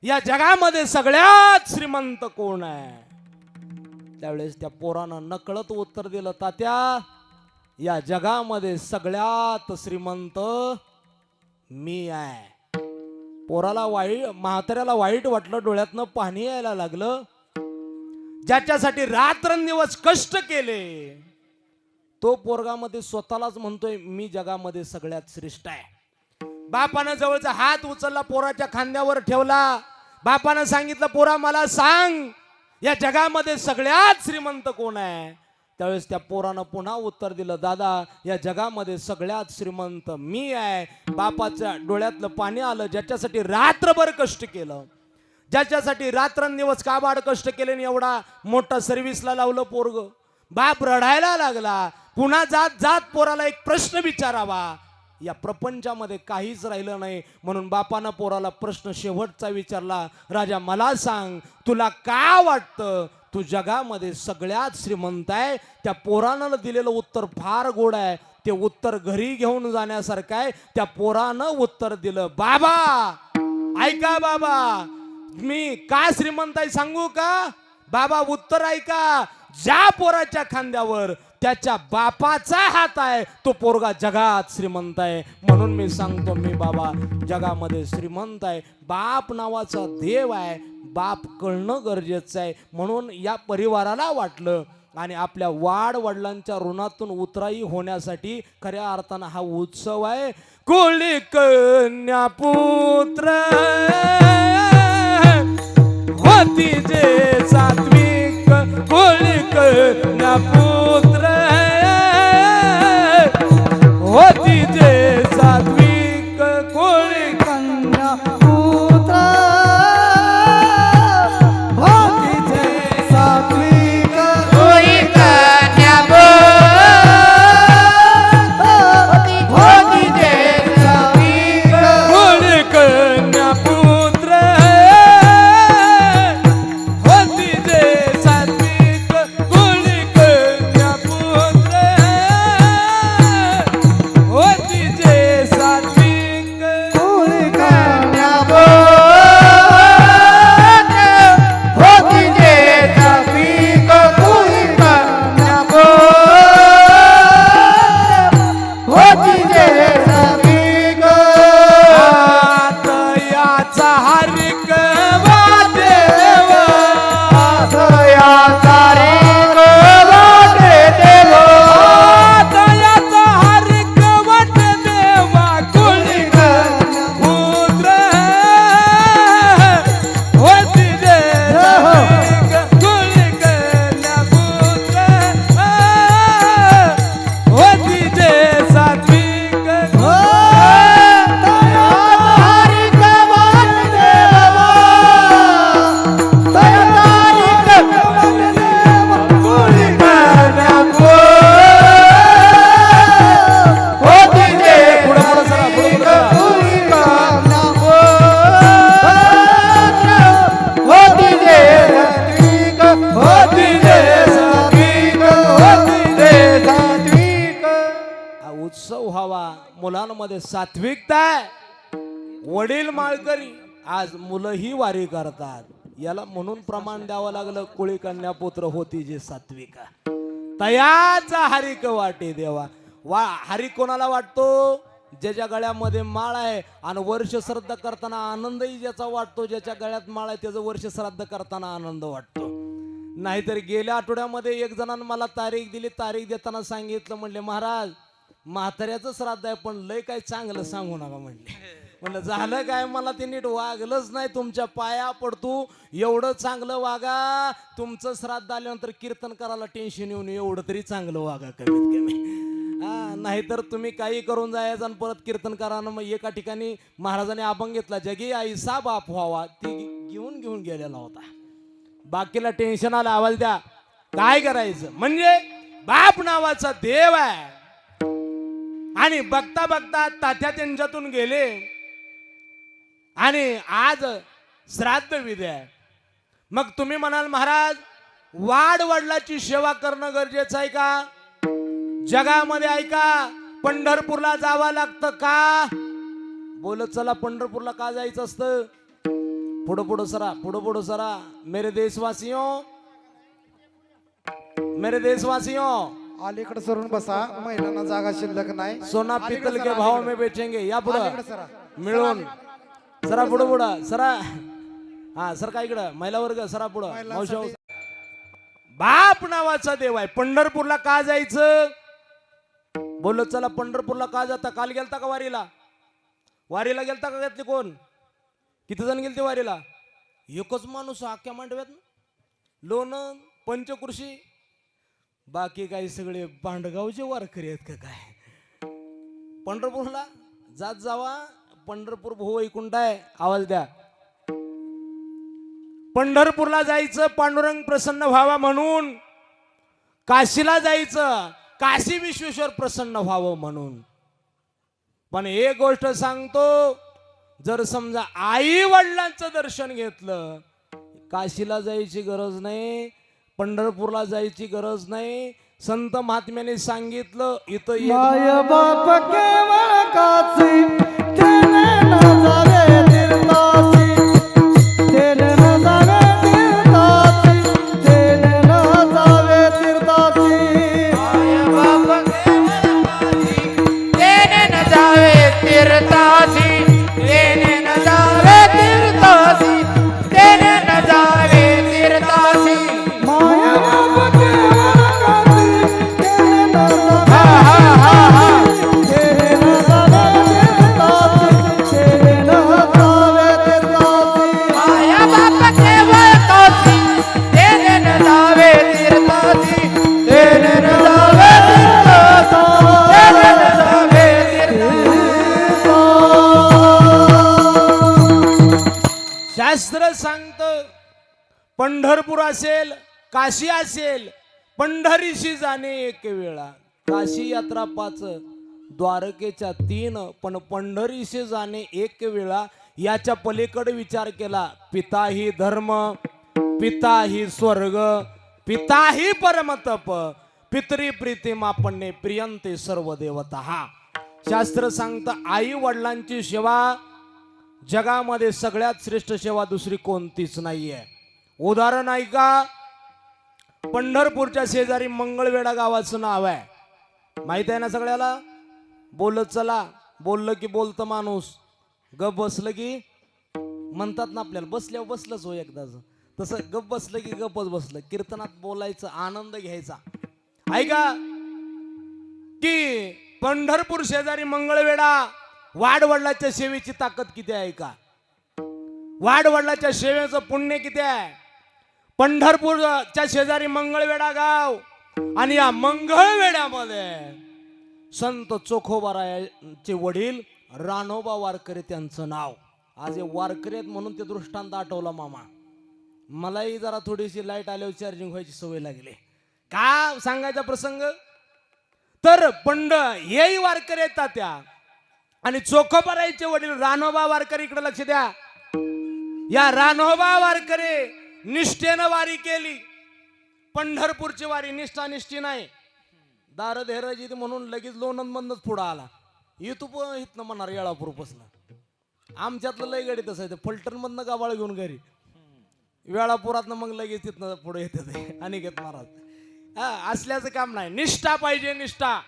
या जगामध्ये सगळ्यात श्रीमंत कोण आहे? त्यावेळेस त्या पोरानं नकळत उत्तर दिलं, तात्या या जगामध्ये सगळ्यात श्रीमंत मी आहे. पोराला म्हाताऱ्याला वाईट वाटलं, डोळ्यातनं पाणी यायला लागलं. ज्याच्यासाठी रात्रंदिवस कष्ट केले तो पोरगामध्ये स्वतःलाच म्हणतोय मी जगामध्ये सगळ्यात श्रेष्ठ आहे. बापानं जवळचा हात उचलला, पोराच्या खांद्यावर ठेवला. बापानं सांगितलं, पोरा मला सांग या जगामध्ये सगळ्यात श्रीमंत कोण आहे? त्यावेळेस त्या पोरानं पुन्हा उत्तर दिलं, दादा या जगामध्ये सगळ्यात श्रीमंत मी आहे. बापाच्या डोळ्यातलं पाणी आलं. ज्याच्यासाठी रात्रभर कष्ट केलं, ज्याच्यासाठी रात्रंदिवस काबाड कष्ट केले, एवढा मोठा सर्व्हिसला लावलं पोरग. बाप रडायला लागला. पुन्हा जात जात पोराला एक प्रश्न विचारावा. या प्रपंचामध्ये काहीच राहिलं नाही म्हणून बापानं पोराला प्रश्न शेवटचा विचारला, राजा मला सांग तुला का वाटतं तू जगामध्ये सगळ्यात श्रीमंत आहे? त्या पोरानं दिलेलं उत्तर फार गोड आहे. ते उत्तर घरी घेऊन जाण्यासारखं आहे. त्या पोरानं उत्तर दिलं, बाबा ऐका बाबा, मी का श्रीमंत आहे सांगू का? बाबा उत्तर ऐका, ज्या पोराच्या खांद्यावर त्याच्या बापाचा हात आहे, तो पोरगा जगात श्रीमंत आहे. म्हणून मी सांगतो, मी बाबा जगामध्ये श्रीमंत आहे. बाप नावाचा देव आहे, बाप कळणं गरजेचं आहे. म्हणून या परिवाराला वाटलं आणि आपल्या वडिलांच्या ऋणातून उतराई होण्यासाठी खऱ्या अर्थानं हा उत्सव आहे. कोळी कन्या पुत्र होती जे सात्विक, कोळी कन्या पुत्र होती जे सात्विक, कोळी कन्या पुत्र होती जे सात्विक, कोई कन्या होती जे सात्विक, कोळी कन्या पुत्र होती जे सात्विक, कोळी कन्या पुत्र होती जे सात्विक. कोळी कन्या होती जे सात्विक, कोई कन्या होती जे सात्विक. याचा हरिक वादेव, दया तारीख वाटे देव, याचा हरिक वादेवा, कोळी पुत्र होती जे सात्विक, कोळी कन्या पुत्र होती जे सात्विक. तारीख वाटे देव, दया तारीख वाटे देव, कोळी कन्या होती जे पुढं पुढं सरा, पुढं पुढं सरा. कोळी कन्या होती जे सात्विक, होती जे सात्विक, होती जे सात्विक. हा उत्सव व्हावा, मुलांमध्ये सात्विकता आहे. वडील माळकरी, आज मुलंही वारी करतात. याला म्हणून प्रमाण द्यावं लागलं, कोळी कन्या पुत्र होती जे सात्विका, तयाचा हरिक वाटे देवा. हरी कोणाला वाटतो? ज्याच्या गळ्यामध्ये माळ आहे आणि वर्ष श्राद्ध करताना आनंदही ज्याचा वाटतो. ज्याच्या गळ्यात माळ आहे त्याचं वर्ष श्राद्ध करताना आनंद वाटतो. नाहीतर गेल्या आठवड्यामध्ये एक जणांनी मला तारीख दिली, तारीख देताना सांगितलं, म्हणले महाराज म्हाताऱ्याचं श्राद्ध आहे पण लय काय चांगलं सांगू नका म्हणले. म्हणलं झालं काय, मला ते नीट वागलंच नाही, तुमच्या पाया पडतो, एवढं चांगलं वागा. तुमचं श्राद्ध आल्यानंतर कीर्तन करायला टेन्शन येऊन एवढं तरी चांगलं वागा कमीत कमी. नाहीतर तुम्ही काही करून जायचं आणि परत कीर्तन करा ना. मग एका ठिकाणी महाराजांनी अभंग घेतला, जगी आईसा बाप व्हावा, ती घेऊन गेलेला होता. बाकीला टेन्शन आलं, आवाज द्या, काय करायचं. म्हणजे बाप नावाचा देव आहे आणि बघता बघता तात्या त्यांच्यातून गेले आणि आज श्राद्ध विधी आहे. मग तुम्ही म्हणाल महाराज वडिलाची सेवा करणं गरजेचं आहे का? जगामध्ये ऐका, पंढरपूरला जावं लागतं का? बोलत चला पंढरपूरला का जायचं असतं? पुढं पुढं सरा, पुढं पुढं सरा. मेरे देशवासियों अलीकडे सरून बसा, महिलांना जागा शिल्लक नाही. सोना पित्तल के भाव में बेचेंगे. या पुढं अलीकडे सरा. मिळून सरा, पुढं पुढं सरा. हा सर काय इकडं महिला वर्ग सरा पुढं. मावशी, बाप नावाचा देव आहे. पंढरपूरला का जायचं? बोलत चला पंढरपूरला का जाता? काल गेलता का वारीला? वारीला गेलता का? घेतली कोण? किती जण गेलते वारीला? एकच माणूस अख्ख्या मांडव्यात. लोणंद, पंचकृषी, बाकी काही सगळे भांडगावचे वारकरी आहेत का काय? पंढरपूरला जात जावा, पंढरपूर भो वैकुंठ आहे. आवाज द्या. पंढरपूरला जायचं पांडुरंग प्रसन्न व्हावा म्हणून. काशीला जायचं काशी विश्वेश्वर प्रसन्न व्हावं म्हणून. पण एक गोष्ट सांगतो, जर समजा आई वडिलांचं दर्शन घेतलं, काशीला जायची गरज नाही, पंढरपूरला जायची गरज नाही. संत महात्म्याने सांगितलं, इथं माय बाप केवळ काची, तेने न जावे तीर्थाची, तेने न जावे तीर्थाची, तेने न जावे तीर्थाची. शास्त्र सांगतं पंढरपूर असेल काशी असेल पंढरीशी जाणे एक वेळा. काशी यात्रा 5 द्वारकेच्या 3 पण पंढरीशी जाणे एक वेळा. याच्या पलीकडे विचार केला पिता ही धर्म पिता ही स्वर्ग पिता ही परमतप पितरी प्रीतिम आपणे प्रियंते सर्व देवता. शास्त्र सांगतं आई वडिलांची सेवा जगामध्ये सगळ्यात श्रेष्ठ सेवा दुसरी कोणतीच नाहीये. उदाहरण आहे का पंढरपूरच्या शेजारी मंगळवेढा गावाचं नाव आहे. माहित आहे ना सगळ्याला. बोलत चला बोललं की बोलतं माणूस गप बसलं की म्हणतात ना आपल्याला बसल्यावर बसलंच हो एकदाच. तसं गप बसलं की गपच बसलं. कीर्तनात बोलायचं आनंद घ्यायचा. ऐका की पंढरपूर शेजारी मंगळवेढा वाडवडिलाच्या सेवेची ताकद किती आहे का. वाडवडिलाच्या सेवेचं पुण्य किती आहे. पंढरपूरच्या शेजारी मंगळवेढा गाव आणि या मंगळवेढ्यामध्ये संत चोखोबारायांचे वडील रानोबा वारकरी त्यांचं नाव. आज हे वारकरी आहेत म्हणून ते दृष्टांत आठवला मामा. मलाही जरा थोडीशी लाईट आल्यावर चार्जिंग व्हायची सवय लागली. का सांगायचा प्रसंग तर हेही वारकरी आहेत तात्या आणि चोखोबारायांचे वडील रानोबा वारकरी. इकडे लक्ष द्या. या रानोबा वारकरी निष्ठेनं वारी केली. पंढरपूरची वारी निष्ठा निष्ठी नाही. दार धेरजी म्हणून लगेच लोणंद मधनच पुढं आला. युट्यूब इथनं म्हणणार येळापूर पसला. आमच्यातलं लय गडी तसं आहे. फलटण मधनं गावाळ घेऊन घरी वेळापुरातनं मग लगेच तिथनं पुढे येते अनिकेत महाराज. असल्याचं काम नाही. निष्ठा पाहिजे निष्ठा.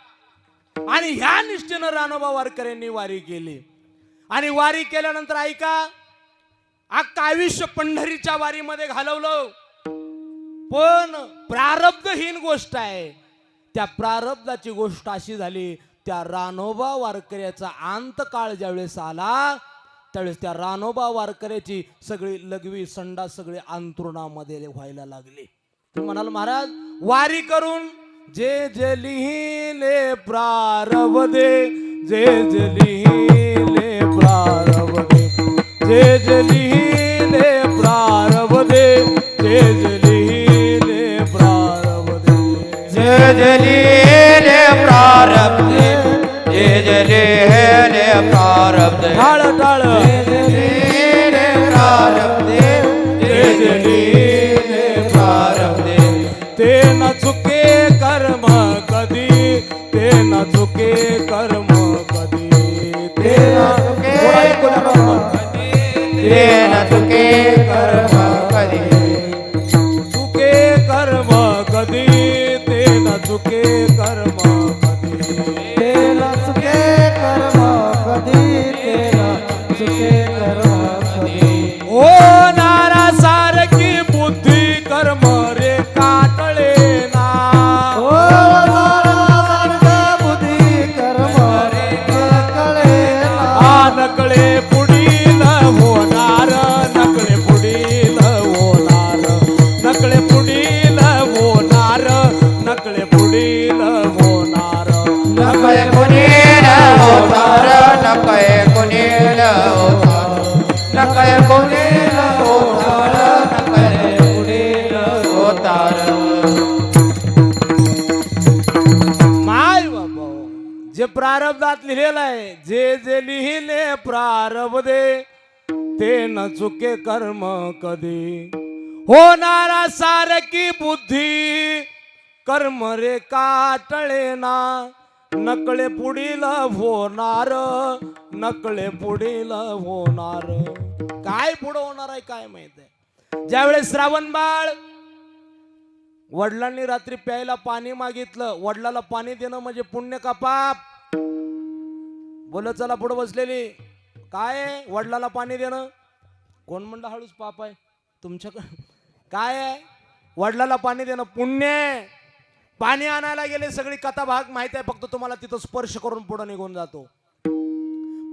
आणि ह्या निष्ठेनं रानोबा वारकऱ्यांनी वारी केली. आणि वारी केल्यानंतर ऐका अख्खं आयुष्य पंढरीच्या वारीमध्ये घालवलं. पण प्रारब्धहीन गोष्ट आहे. त्या प्रारब्धाची गोष्ट अशी झाली त्या रानोबा वारकऱ्याचा अंतकाळ ज्यावेळेस आला त्यावेळेस त्या रानोबा वारकऱ्याची सगळी लघवी संडा सगळी अंतरुणामध्ये व्हायला लागली. तुम्ही म्हणाल महाराज वारी करून जे जे लिहिले प्रारब्धे जे जे लिहिले प्रारब्धे जे जे लिहिले प्रारब्धे जे जे लिहिले प्रारब्धे जे जलीले प्रारब्धे जे जलीले प्रारब्धे टाळ टाळ जलीले प्रारब्धे जे जलीले प्रारब्धे ते न चुके कर्म कधी ते न चुके कर्म कधी ते न चुके कर्म कधी चुके कर्म कधी ते न चुके कर्म कधी तेला चुके कर्म कधी तेला चुके कर्म कधी. ओ नारा सारखी बुद्धी कर्म रे काटळे ना. ओ सारखा बुद्धी कर्म रे कळे ना. नकळे पुढील होणार नकळे पुढील होणार नकळे पुढील होणार नकळे पुढील होणार. नकळे कुणील होतार नकळे कुणील होतार नकळे कुणील होतार नकळे कुणील होतार. माय बाबा जे प्रारब्धात लिहिलेलं आहे जे जे लिहिले प्रारब्धे ते न चुके कर्म कधी होणारा सारखी बुद्धी कर्म रे काटळे ना. नकळे पुढील होणार नकळे पुढील होणार. काय पुढं होणार आहे काय माहित आहे. ज्यावेळेस श्रावण बाळ वडिलांनी रात्री प्यायला पाणी मागितलं. वडिलाला पाणी देणं म्हणजे पुण्य का पाप. बोलत चला पुढे बसलेली काय आहे वडिलाला पाणी देणं. कोण म्हणलं हळूच पाप आहे तुमच्याकडे. काय आहे वडिलाला पाणी देणं पुण्य आहे. पाणी आणायला गेले सगळी कथा भाग माहिती आहे. फक्त तुम्हाला तिथं स्पर्श करून पुढे निघून जातो.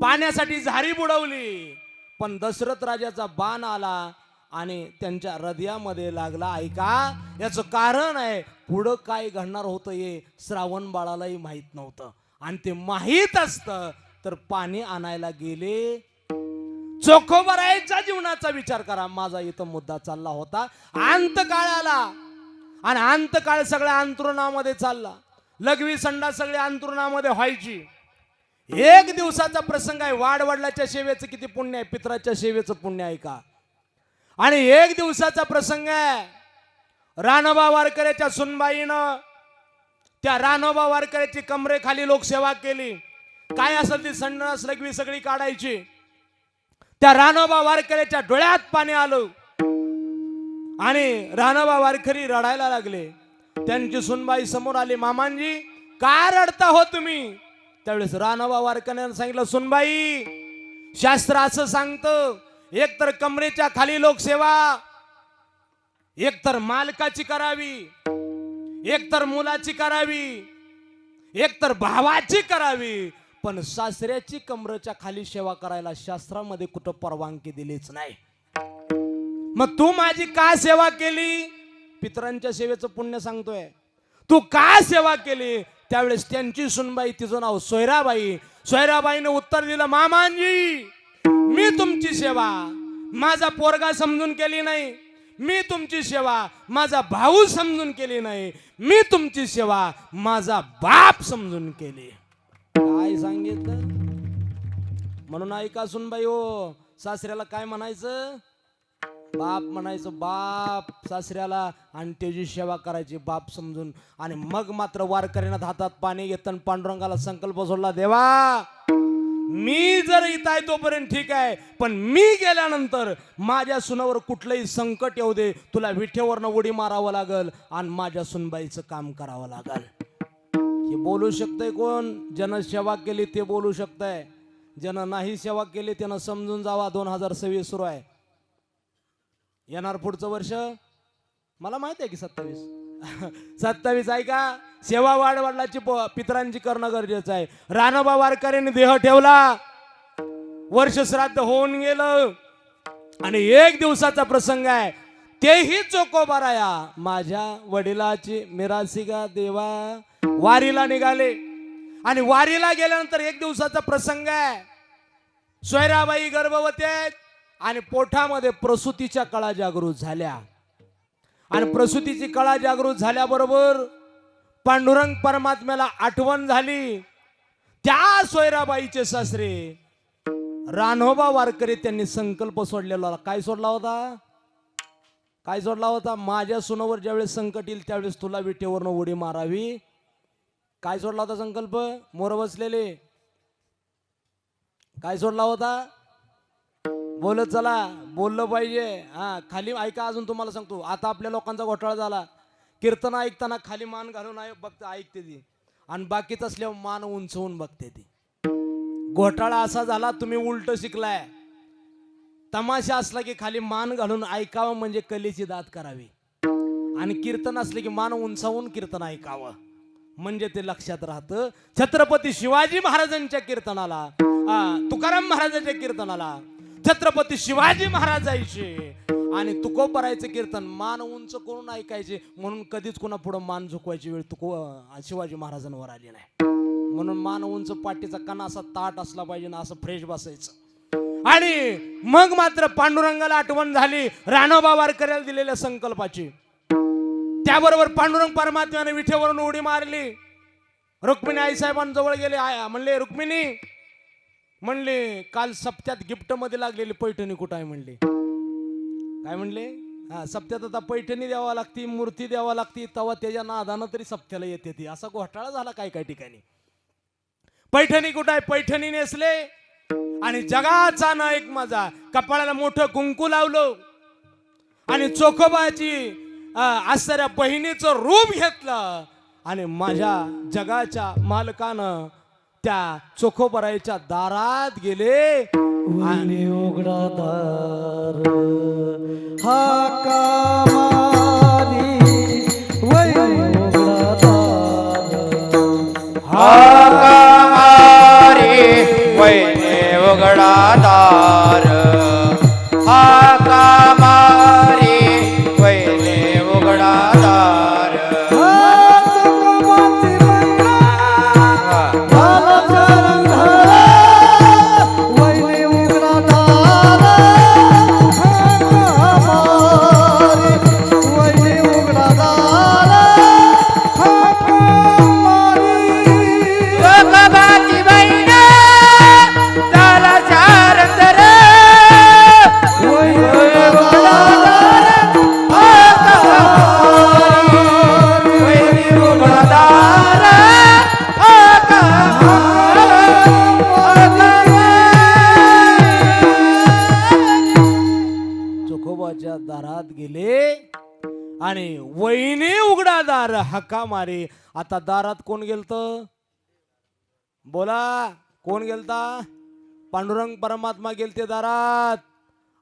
पाण्यासाठी झारी बुडवली पण दशरथ राजाचा बाण आला आणि त्यांच्या हृदयामध्ये लागला. ऐका याचं कारण आहे पुढं काय घडणार होतं हे श्रावण बाळालाही माहित नव्हतं. आणि ते माहीत असतं तर पाणी आणायला गेले चोखोबरायच्या जीवनाचा विचार करा. माझा इथं मुद्दा चालला होता अंतकाळ आला आणि अंतकाळ सगळ्या अंतरुणामध्ये चालला. लघवी संडा सगळी अंतरुणामध्ये व्हायची. एक दिवसाचा प्रसंग आहे. वाडवडिलाच्या सेवेचं किती पुण्य आहे, पितराच्या सेवेचं पुण्य आहे का. आणि एक दिवसाचा प्रसंग आहे. रानोबा वारकऱ्याच्या सुनबाईनं त्या रानोबा वारकऱ्याची कमरेखाली लोकसेवा केली. काय असेल ती संडास लघवी सगळी काढायची. त्या रानोबा वारकऱ्याच्या डोळ्यात पाणी आलं आणि रानोबा वारकरी रडायला लागले. त्यांची सुनबाई समोर आली. मामांजी का रडता हो तुम्ही. त्यावेळेस रानोबा वारकऱ्याने सांगितलं, सुनबाई शास्त्र असं सांगतं एकतर कमरेच्या खाली लोकसेवा एकतर मालकाची करावी, एकतर मुलाची करावी, एकतर भावाची करावी, पण सासऱ्याची कमरेच्या खाली सेवा करायला शास्त्रामध्ये कुठं परवानगी दिलीच नाही. मग तू माझी का सेवा केली. पितरांच्या सेवेचं पुण्य सांगतोय. तू का सेवा केली. त्यावेळेस त्यांची सुनबाई, तिचं नाव सोयराबाई, सोयराबाईने उत्तर दिलं, मामांजी मी तुमची सेवा माझा पोरगा समजून केली नाही. मी तुमची सेवा माझा भाऊ समजून केली नाही. मी तुमची सेवा माझा बाप समजून केली. काय सांगितलं. म्हणून ऐका सुनबाई हो, सासऱ्याला काय म्हणायचं, बाप म्हणायचं, बाप सासऱ्याला, आणि त्याची सेवा करायची बाप समजून. आणि मग मात्र वारकऱ्यांना हातात पाणी घेताना पांडुरंगाला संकल्प सोडला, देवा मी जर इथं आहे तोपर्यंत ठीक आहे, पण मी गेल्यानंतर माझ्या सुनावर कुठलंही संकट येऊ दे, तुला विठेवरनं उडी मारावं लागल आणि माझ्या सुनबाईचं काम करावं लागल. हे बोलू शकतंय कोण. ज्यानं सेवा केली ते बोलू शकतंय. ज्यानं नाही सेवा केली त्यानं समजून जावा. 2026 सुरू आहे. येणार पुढचं वर्ष मला माहित आहे की 27 आहे का. सेवा वाडवडिलाची पितरांची करणं गरजेचं आहे. रानोबा वारकऱ्यांनी देह ठेवला. वर्ष श्राद्ध होऊन गेलं आणि एक दिवसाचा प्रसंग आहे. तेही चोखोबराया माझ्या वडिलाची मिरासिका देवा वारीला निघाले. आणि वारीला गेल्यानंतर एक दिवसाचा प्रसंग आहे. सोयराबाई गर्भवती आहेत आणि पोटामध्ये प्रसूतीच्या कळा जागृत झाल्या. आणि प्रसूतीची कळा जागृत झाल्याबरोबर पांडुरंग परमात्म्याला आठवण झाली. त्या सोयराबाईचे सासरे रानोबा वारकरी त्यांनी संकल्प सोडलेला. काय सोडला होता. काय सोडला होता. माझ्या सुनावर ज्यावेळेस संकट येईल त्यावेळेस तुला विटेवरनं उडी मारावी. काय सोडला होता संकल्प. मोर बसलेले काय सोडला होता. बोलत चला, बोललं पाहिजे. हा खाली ऐका. अजून तुम्हाला सांगतो, आता आपल्या लोकांचा घोटाळा झाला. कीर्तन ऐकताना खाली मान घालून ऐकते ती आणि बाकीच असल्यावर मान उंचवून बघते ती. घोटाळा असा झाला, तुम्ही उलट शिकलाय. तमाशा असला की खाली मान घालून ऐकावं म्हणजे कलेची दात करावी, आणि कीर्तन असले की मान उंचावून कीर्तन ऐकावं म्हणजे ते लक्षात राहतं. छत्रपती शिवाजी महाराजांच्या कीर्तनाला, तुकाराम महाराजांच्या कीर्तनाला छत्रपती शिवाजी महाराजांचे आणि तुकोबरायचं कीर्तन मान उंच करून ऐकायचे. म्हणून कधीच कोणा पुढे मान झुकवायची वेळ शिवाजी महाराजांवर आली नाही. म्हणून मान उंच, पाठीचा कणा असा ताट असला पाहिजे ना, असं फ्रेश बसायचं. आणि मग मात्र पांडुरंगाला आठवण झाली रानोबा वारकऱ्याला दिलेल्या संकल्पाची. त्याबरोबर पांडुरंग परमात्म्याने विठेवरून उडी मारली. रुक्मिणी आईसाहेबांजवळ गेले. म्हणले, रुक्मिणी म्हणले काल सप्त्यात गिफ्ट मध्ये लागलेली पैठणी कुठं आहे म्हणले. काय म्हणले. सप्त्यात आता पैठणी द्यावा लागती, मूर्ती द्यावा लागती, तेव्हा त्याच्या नादानं तरी सप्त्याला येते ती. असा घोटाळा झाला काय काय ठिकाणी. पैठणी कुठं आहे. पैठणी नेसले आणि जगाचा ना एक माझा कपाळाला मोठं कुंकू लावलं आणि चोखोबाची असणाऱ्या बहिणीचं रूप घेतलं आणि माझ्या जगाच्या मालकानं त्या चोखोबराईच्या दारात गेले आणि उघडा दार हाका मारी वैरी उघडा दार हाका मारी वैरी उघडा दार हाका मारी वैरी उघडा दार वैरी उघडा दार चोखोबाच्या दारात गेले आणि वहिनी उघडा दार हका मारे. आता दारात कोण गेलत? बोला, कोण गेलता? पांडुरंग परमात्मा गेलते दारात.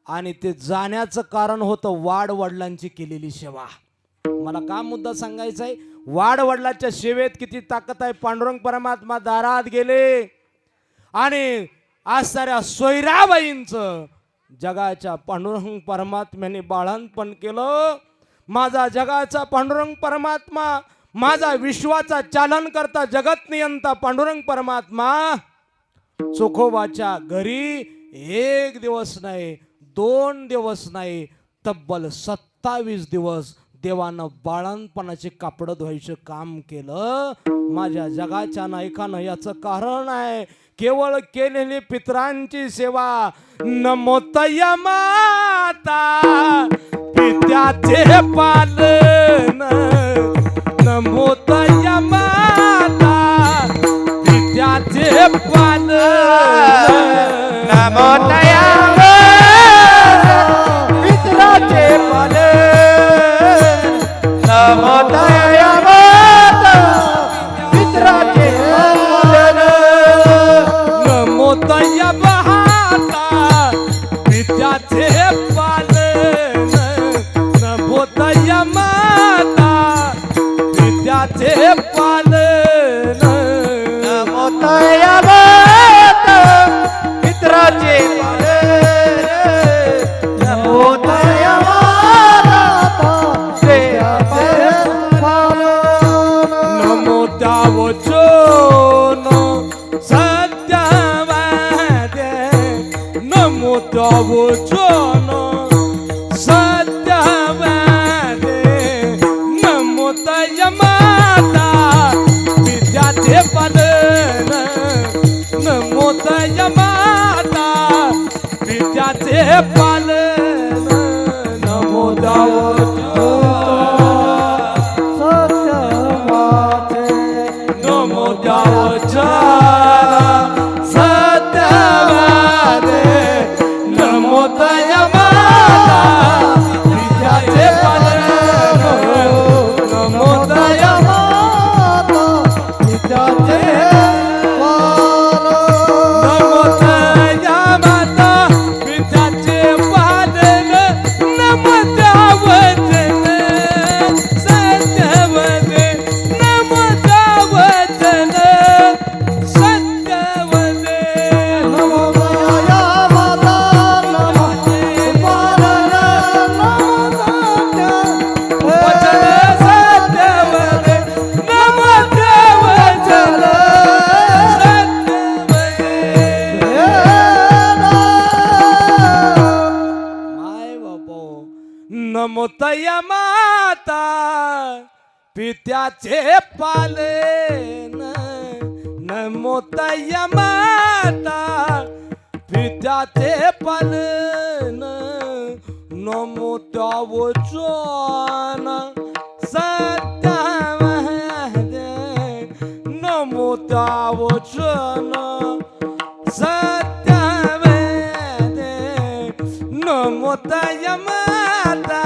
आणि ते जाण्याचं कारण होतं वाड वडिलांची केलेली सेवा. मला का मुद्दा सांगायचा आहे? वाड वडिलांच्या सेवेत किती ताकद आहे. पांडुरंग परमात्मा दारात गेले आणि असणाऱ्या सोयराबाईंचं जगाच्या पांडुरंग परमात्म्याने बाळंतपण केलं. माझा जगाचा पांडुरंग परमात्मा, माझा विश्वाचा चालन करता जगत नियंता पांडुरंग परमात्मा चोखोबाच्या घरी 1 दिवस नाही, 2 दिवस नाही, तब्बल 27 दिवस देवानं बाळंतपणाचे कापड धुवायचं काम केलं. माझ्या जगाच्या नायकानं याचं कारण आहे केवळ केलेली पितरांची सेवा. नमोतया माता पित्याचे पालन, नमोतया माता पित्याचे पालन. नमो तया पितराचे पालन. नमो तया पितराचे पालन. नमोतया माता पित्याचे पालन, नमोतया माता पित्याचे पालन. नमो तया पितराचे पालन. नमो तया नमो त्यावचन सत्यवादे, नमो त्यावचन सत्यवादे. नमो तया माता पित्याचे पालन, नमो तया माता पित्याचे पालन. नमो त्यावचन नमो त्यावचन सत्यवादे. नमो तया माता पित्याचे पालन, नमो तया पित्याचे नमो तया माता पित्याचे पालन. नमो त्यावचन सत्यवादे, नमो त्यावचन सत्यवादे. नमो दया माता नमो पालन नमो वचन सत्यवादे, नमो त्यावचन माय बापो. नमो तया माता पित्याचे पालन, नमो तया माता पित्याचे पालन. नमो त्यावचन सत्यवादे, नमो त्यावचन सत्यवादे. नमो तया माता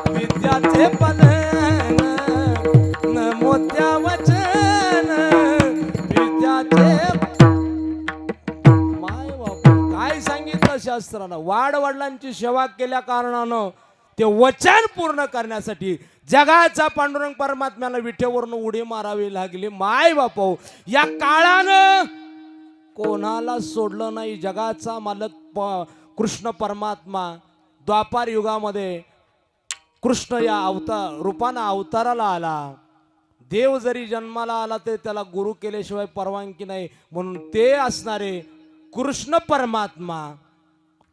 पित्याचे पालन, नमो त्यावचन पित्याचे. माय बाप, काय सांगितलं शास्त्रानं? वाड वडिलांची सेवा केल्या कारणानं ते वचन पूर्ण करण्यासाठी जगाचा पांडुरंग परमात्म्याला विठेवरून उडी मारावी लागली. माय बाप, या काळानं कोणाला सोडलं नाही. जगाचा मालक कृष्ण परमात्मा द्वापार युगामध्ये कृष्ण या रूपानं अवताराला आला. देव जरी जन्माला आला तर त्याला गुरु केल्याशिवाय परवानगी नाही. म्हणून ते असणारे कृष्ण परमात्मा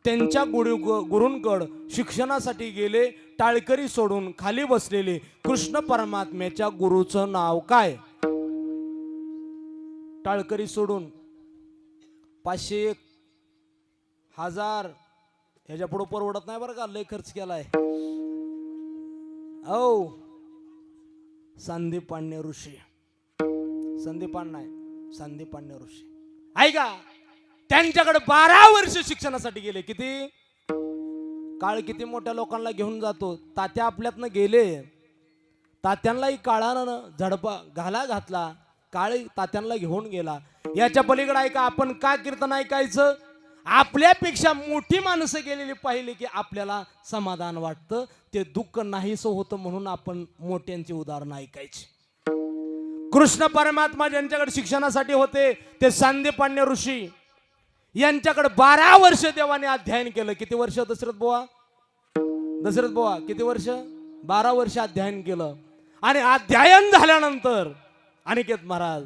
त्यांच्या गुरूंकड शिक्षणासाठी गेले. टाळकरी सोडून खाली बसलेले कृष्ण परमात्म्याच्या गुरुचं नाव काय? टाळकरी सोडून 500 1000 ह्याच्या पुढे परवडत नाही बरं का, लय खर्च केलाय. औ संदीपान्य ऋषी, संदीपान नाही संदीपान्य ऋषी ऐका, त्यांच्याकडे 12 वर्ष शिक्षणासाठी गेले. किती? काळ किती मोठ्या लोकांना घेऊन जातो. तात्या आपल्यातनं गेले, तात्यांनाही काळानं झडपा घातला, काळ तात्यांना घेऊन गेला. याच्या पलीकडे ऐका, आपण का कीर्तन ऐकायचं? आपल्यापेक्षा मोठी माणसं गेलेली पाहिली की आपल्याला समाधान वाटतं, ते दुःख नाहीसं होतं, म्हणून आपण मोठ्यांची उदाहरणं ऐकायची. कृष्ण परमात्मा ज्यांच्याकडे शिक्षणासाठी होते ते सांदीपन्य ऋषी, यांच्याकडे 12 वर्ष देवाने अध्ययन केलं. किती वर्ष दशरथ बुवा किती वर्ष? 12 वर्ष अध्ययन केलं. आणि अध्ययन झाल्यानंतर अनिकेत महाराज,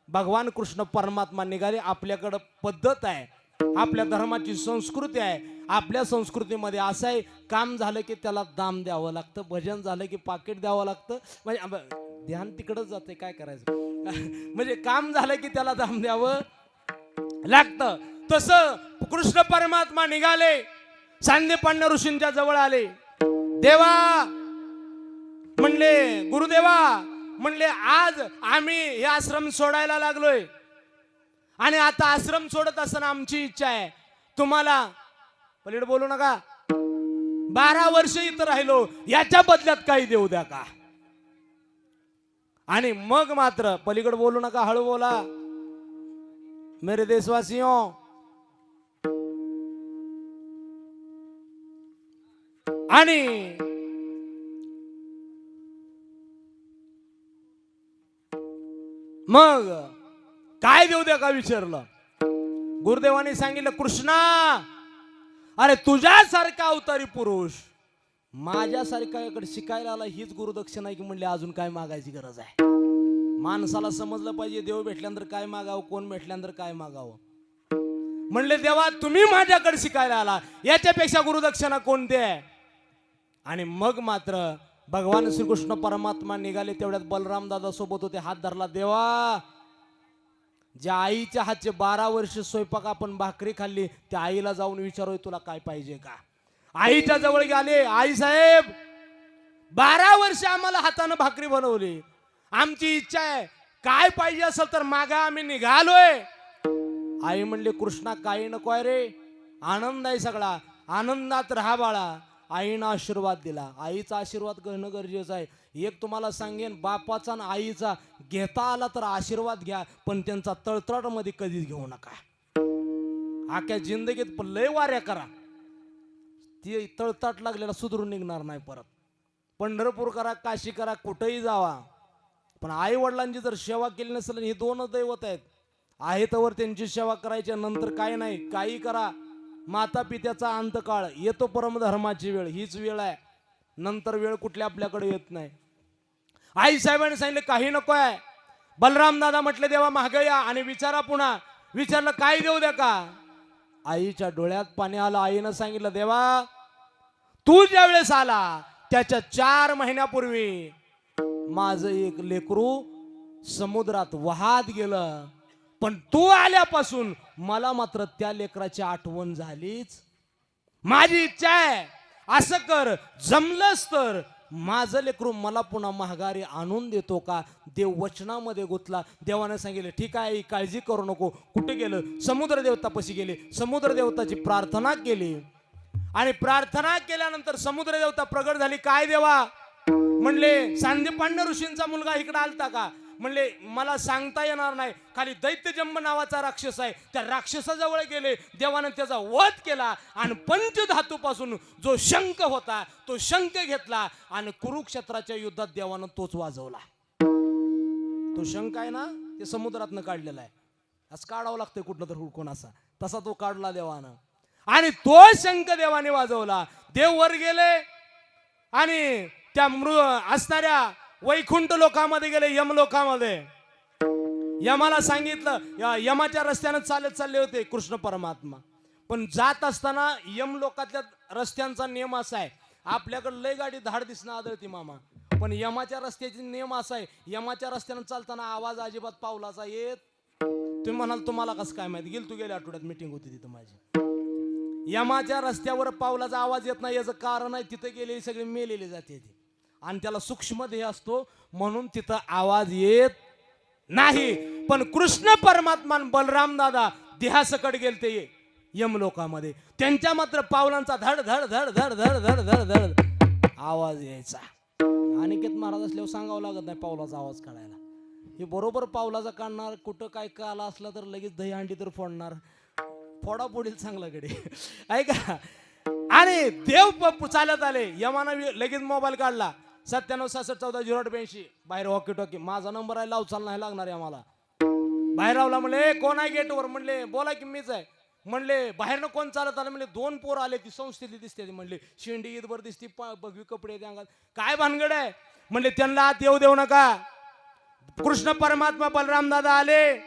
भगवान कृष्ण परमात्मा निघाले. आपल्याकडं पद्धत आहे, आपल्या धर्माची संस्कृती आहे. आपल्या संस्कृतीमध्ये असं आहे, काम झालं की त्याला दाम द्यावं लागतं, भजन झालं की पाकिट द्यावं लागतं. म्हणजे ध्यान तिकडंच जाते, काय करायचं म्हणजे काम झालं की त्याला दाम द्यावं लागतं. तसं कृष्ण परमात्मा निघाले, सांदीपन्य ऋषींच्या जवळ आले. देवा म्हणले, गुरुदेवा म्हणले, आज आम्ही हे आश्रम सोडायला लागलोय आणि आता आश्रम सोडत असताना आमची इच्छा आहे, तुम्हाला पलीकडे बोलू नका, 12 वर्ष इथं राहिलो, याच्या बदल्यात काही देऊ द्या का? आणि मग मात्र पलीकडे बोलू नका, हळू बोला. मेरे देशवासियों, आणि मग काय देऊ द्या का विचारलं. गुरुदेवाने सांगितलं, कृष्णा, अरे तुझ्यासारखा अवतारी पुरुष माझ्यासारख्याकडे शिकायला आला, हीच गुरुदक्षिणा की म्हणले अजून काय मागायची गरज आहे? माणसाला समजलं पाहिजे देव भेटल्यानंतर काय मागावं, कोण भेटल्यानंतर काय मागावं. म्हणले, देवा तुम्ही माझ्याकडे शिकायला आला, याच्यापेक्षा गुरुदक्षिणा कोणती आहे? आणि मग मात्र भगवान श्रीकृष्ण परमात्मा निघाले. तेवढ्यात बलराम दादा सोबत होते. हात धरला, देवा ज्या आईच्या हातचे 12 वर्ष स्वयंपाक आपण भाकरी खाल्ली, त्या आईला जाऊन विचारोय तुला काय पाहिजे का? आईच्या जवळ गेले, आई साहेब 12 वर्ष आम्हाला हातानं भाकरी बनवली, आमची इच्छा आहे, काय पाहिजे असेल तर मागा, आम्ही निघालोय. आई म्हणले, कृष्णा काही नको आहे रे, आनंद आहे सगळा, आनंदात राहा बाळा. आईनं आशीर्वाद दिला. आईचा आशीर्वाद घेणं गरजेचं आहे. एक तुम्हाला सांगेन, बापाचा आणि आईचा घेता आला तर आशीर्वाद घ्या, पण त्यांचा तळतळ मध्ये कधीच घेऊ नका. आख्या जिंदगीत लय वाऱ्या करा, ती तळतट लागलेला सुधरून निघणार नाही परत. पंढरपूर करा, काशी करा, कुठेही जावा, पण आई वडिलांची जर सेवा केली नसेल, ही 2 दैवत आहेत तर त्यांची सेवा करायच्या नंतर काय नाही, काही करा. माता पित्याचा अंतकाळ येतो, परमधर्माची वेळ हीच वेळ आहे, नंतर वेळ कुठली आपल्याकडे येत नाही. आई साहेबांनी सांगितलं, काही नको आहे. बलराम दादा म्हटले, देवा मागे या आणि विचारा. पुन्हा विचारलं, काय देऊ द्या का? आईच्या डोळ्यात पाणी आलं. आईनं सांगितलं, देवा तू ज्या वेळेस आला त्याच्या 4 महिन्यापूर्वी माझं एक लेकरू समुद्रात वाहत गेलं, पण तू आल्यापासून मला मात्र त्या लेकराची आठवण झालीच. माझी इच्छा आहे, असं कर, जमलंच तर माझं लेकरू मला पुन्हा महागारी आणून देतो का? देव वचनामध्ये गुंतला. देवाने सांगितलं, ठीक आहे, काळजी करू नको. कुठे गेलं? समुद्र देवतापाशी गेले. समुद्र देवताची प्रार्थना केली आणि प्रार्थना केल्यानंतर समुद्र देवता प्रगट झाली. काय देवा? म्हणले, सांदीपन्य ऋषींचा मुलगा इकडे आलता का? म्हणले, मला सांगता येणार नाही. खाली दैत्यजंब नावाचा राक्षस आहे, त्या राक्षसाजवळ गेले. देवानं त्याचा वध केला आणि पंचधातूपासून जो शंख होता तो शंख घेतला आणि कुरुक्षेत्राच्या युद्धात देवानं तोच वाजवला. तो शंख आहे ना, ते समुद्रातनं काढलेला आहे. असं काढावं लागतंय कुठलं तर हुडकून, असा तसा तो काढला देवानं आणि तो शंख देवाने वाजवला. देव वर गेले आणि त्या असणाऱ्या वैकुंठ लोकामध्ये गेले, यम लोकामध्ये. यमाला सांगितलं, यमाच्या रस्त्यानं चालत चालले होते कृष्ण परमात्मा, पण जात असताना यम लोकातल्या रस्त्यांचा नियम असा आहे, आपल्याकडे लय गाडी धाड दिसणं आदळती मामा, पण यमाच्या रस्त्याचा नियम असा आहे, यमाच्या रस्त्यानं चालताना आवाज अजिबात पावलाचा येत. तुम्ही म्हणाल तुम्हाला कसं काय माहिती? गेल तू गेल्या आठवड्यात मीटिंग होती तिथं माझी. यमाच्या रस्त्यावर पावलाचा आवाज येत नाही, याचं कारण आहे तिथं गेलेली सगळी मेलेली जाते ती, आणि त्याला सूक्ष्म देह असतो म्हणून तिथं आवाज येत नाही. पण कृष्ण परमात्मा बलराम दादा देहासकट गेलते, यमलोकामध्ये. त्यांच्या मात्र पावलांचा धड धड धड धड धड धड धड धड आवाज यायचा. अनिकेत महाराज असल्यावर सांगावं लागत नाही पावलाचा आवाज काढायला. हे बरोबर पावलाचा काढणार. कुठं काय काला असला तर लगेच दही अंडी तर फोडणार. फोडा पुढील चांगला कडे ऐका. आणि देव चालत आले. यमानं लगेच मोबाईल काढला. 9766140882 बाहेर वॉकी टॉकी. माझा नंबर आहे, लाव चाल नाही लागणार आहे आम्हाला. बाहेर लावला. म्हणले कोण आहे गेटवर? म्हणले बोला की मीच आहे. म्हणले बाहेरनं कोण चालत आलं? म्हणले 2 पोर आले, ती संस्थेतली दिसते. म्हणले शेंडी ईदभर दिसती, बघवी कपडे त्या अंगात. काय भानगड आहे? म्हणले त्यांना आत येऊ देऊ नका. कृष्ण परमात्मा बलराम दादा आले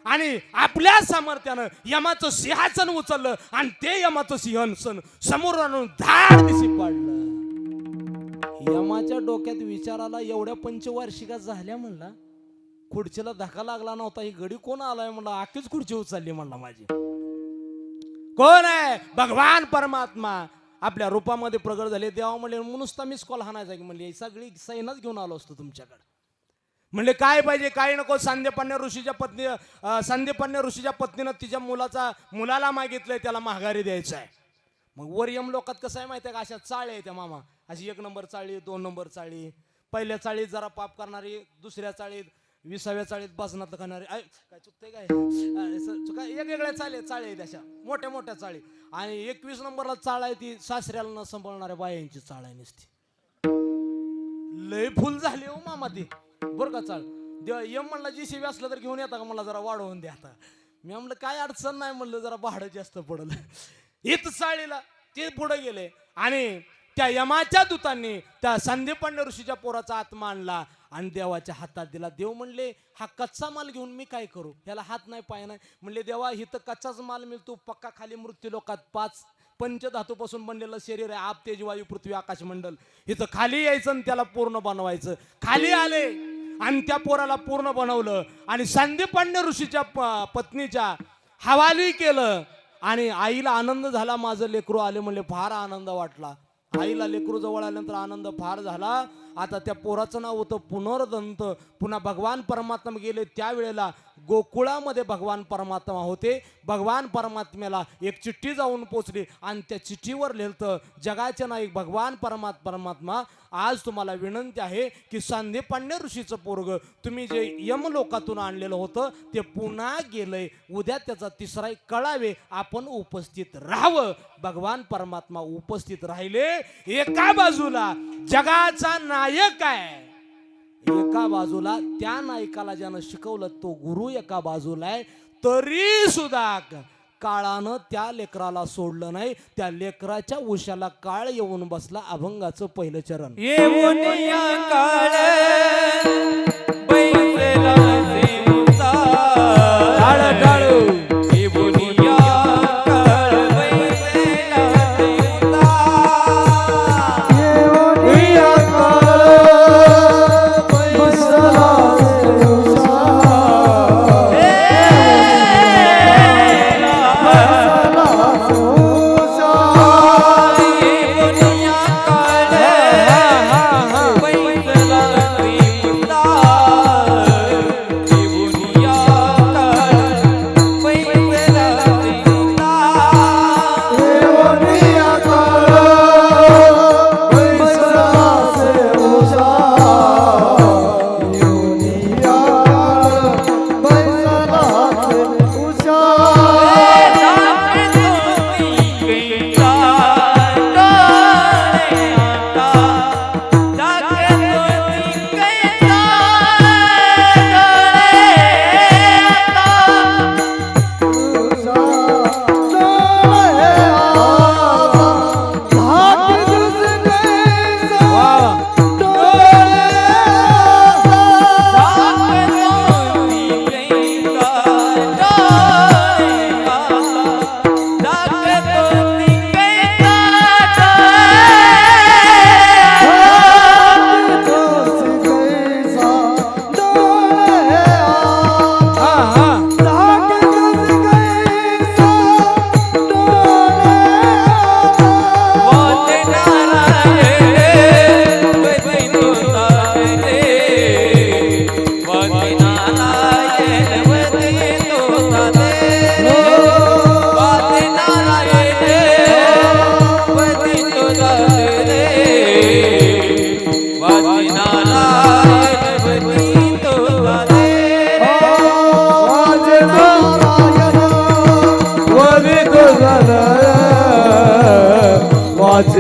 आणि आपल्या सामर्थ्यानं यमाचं सिंहासन उचललं आणि ते यमाचं सिंहासन समोर आणून धाड दिशी पाडलं. यमाच्या डोक्यात विचाराला एवढ्या पंचवार्षिका झाल्या. म्हणला खुर्चीला धक्का लागला नव्हता. ही गडी कोण आलाय? म्हणला आखीच खुर्ची उचलली. म्हणला माझी. कोण आहे? भगवान परमात्मा आपल्या रूपामध्ये प्रगट झाले. देवा म्हणले नुसता मिस कॉल हाणायचा की. म्हणले सगळी सैनच घेऊन आलो असतो तुमच्याकडे. म्हणले काय पाहिजे? काही नको. सांदीपन्य ऋषीच्या पत्नीनं तिच्या मुलाला मागितलंय, त्याला माघारी द्यायचं आहे. मग वर यम लोकात कसं आहे माहिती आहे का? अशा चाळी आहे त्या मामा. अशी 1 नंबर चाळी, 2 नंबर चाळी. पहिल्या चाळीत जरा पाप करणारी, दुसऱ्या चाळीत 20व्या चाळीत बसनातलं खाणारी. काय चुकतंय काय? वेगवेगळ्या चाळी आहेत अशा मोठ्या मोठ्या चाळी. आणि 21 नंबरला चाळ आहे ती सासऱ्याला न सांभाळणाऱ्या बायांची चाळ आहे नुसती. लय फुल झाली हो मामा ती. बरं का चाळ. यम म्हणला JCB असलं तर घेऊन येता का? मला जरा वाढवून द्या. आता मी म्हणलं काय अडचण नाही. म्हणलं जरा भाडं जास्त पडलं. इथं चाळीला ते पुढे गेले आणि त्या यमाच्या दूतांनी त्या सांदीपन्य ऋषीच्या पोराचा आत्मा आणला आणि देवाच्या हातात दिला. देव म्हणले हा कच्चा माल घेऊन मी काय करू? याला हात नाही, पाय नाही. म्हणले देवा इथं कच्चाच माल मिळतो. पक्का खाली मृत्यू लोकात 5 पंचधातूपासून बनलेलं शरीर आहे. आप, तेज, वायू, पृथ्वी, आकाश मंडल. इथं खाली यायचं आणि त्याला पूर्ण बनवायचं. खाली आले आणि त्या पोराला पूर्ण बनवलं आणि सांदीपन्य ऋषीच्या पत्नीच्या हवाली केलं. आणि आईला आनंद झाला. माझं लेकरू आले. म्हणले फार आनंद वाटला. आईला लेकरू जवळ आल्यानंतर आनंद फार झाला. आता त्या पोराचं नाव होतं पुनर्दंत. पुन्हा भगवान परमात्मा गेले त्यावेळेला गोकुळामध्ये भगवान परमात्मा होते. भगवान परमात्म्याला एक चिठ्ठी जाऊन पोचली आणि त्या चिठ्ठीवर लिहिलं जगाचे नायक भगवान परमात्मा आज तुम्हाला विनंती आहे की सांदीपन्य ऋषीचं पोरग तुम्ही जे यमलोकातून आणलेलं होतं ते पुन्हा गेलंय. उद्या त्याचा 3रा कळावे. आपण उपस्थित राहावं. भगवान परमात्मा उपस्थित राहिले. एका बाजूला जगाचा नायक आहे, एका बाजूला त्या नायकाला ज्यानं शिकवलं तो गुरु एका बाजूला आहे. तरी सुद्धा काळानं त्या लेकराला सोडलं नाही. त्या लेकराच्या उशाला काळ येऊन बसला. अभंगाचं पहिलं चरण. येऊन या काळ बैसला सिंहासा. टाळ टाळ. येऊन या काळ बैसला सिंहासा. येऊन या काळ बैसला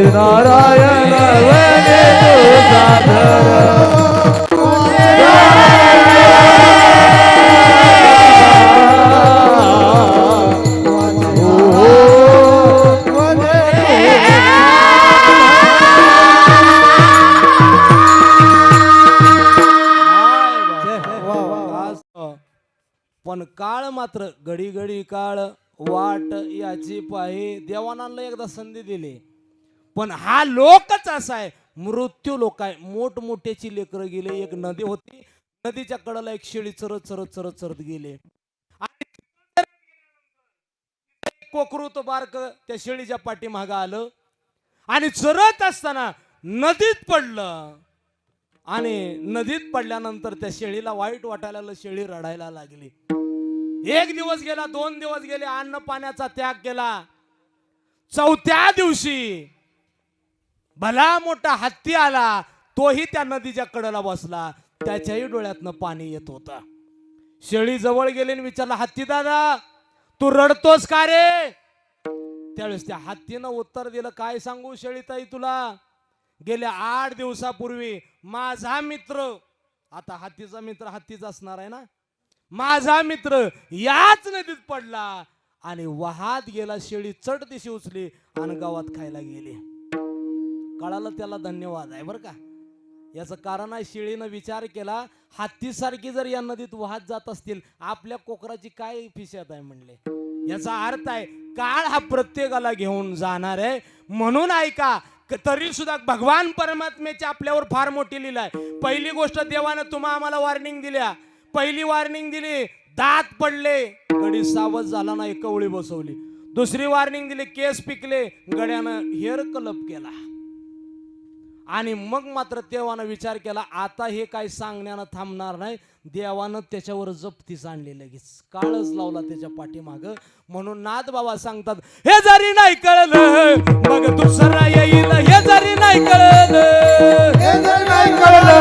नारायण वने पण काळ मात्र घडी घडी काळ वाट याची पाहे देवानांना एकदा संधी दिली. पण हा लोकच असा आहे, मृत्यू लोक आहे. मोठमोठ्याची लेकरं गेले. एक नदी होती, नदीच्या कडेला एक शेळी चरत चरत चरत चरत गेले. आणि कोकरू तो बारक त्या शेळीच्या पाठीमागं आलं आणि चरत असताना नदीत पडलं. आणि नदीत पडल्यानंतर त्या शेळीला वाईट वाटायला लागलं. शेळी रडायला लागली. एक दिवस गेला, 2 दिवस गेले, अन्न पाण्याचा त्याग केला. 4थ्या दिवशी भला मोठा हत्ती आला. तोही त्या नदीच्या कडेला बसला. त्याच्याही डोळ्यातनं पाणी येत होतं. शेळी जवळ गेली आणि विचारला, हत्ती दादा तू रडतोस का रे? त्यावेळेस त्या हत्तीनं उत्तर दिलं, काय सांगू शेळीताई तुला, गेल्या 8 दिवसापूर्वी माझा मित्र, आता हत्तीचा मित्र हत्तीच असणार आहे ना, माझा मित्र याच नदीत पडला आणि वाहत गेला. शेळी चढ दिशी उचली आणि गावात खायला गेली. कळालं त्याला धन्यवाद आहे बरं का. याचं कारण आहे, शेळीनं विचार केला, हत्तीसारखी जर या नदीत वाहत जात असतील, आपल्या कोकराची काय फिशात आहे म्हणले. याचा अर्थ आहे काळ हा प्रत्येकाला घेऊन जाणार आहे. म्हणून ऐका, तरी सुद्धा भगवान परमात्म्याची आपल्यावर फार मोठी लीला आहे. पहिली गोष्ट, देवानं तुम्हा आम्हाला वॉर्निंग दिल्या. पहिली वॉर्निंग दिली, दात पडले, गडी सावध झाला नाही, कवळी बसवली. दुसरी वॉर्निंग दिली, केस पिकले, गड्यानं हेअर कलप केला. आणि मग मात्र देवानं विचार केला, आता हे काय सांगण्यानं थांबणार नाही. देवानं त्याच्यावर जप्तीस आणले, लगेच काळच लावला त्याच्या पाठीमाग. म्हणून नाथ बाबा सांगतात, हे जरी नाही कळलं मग दुसरा येईल, हे जरी नाही कळलं, हे जर नाही कळलं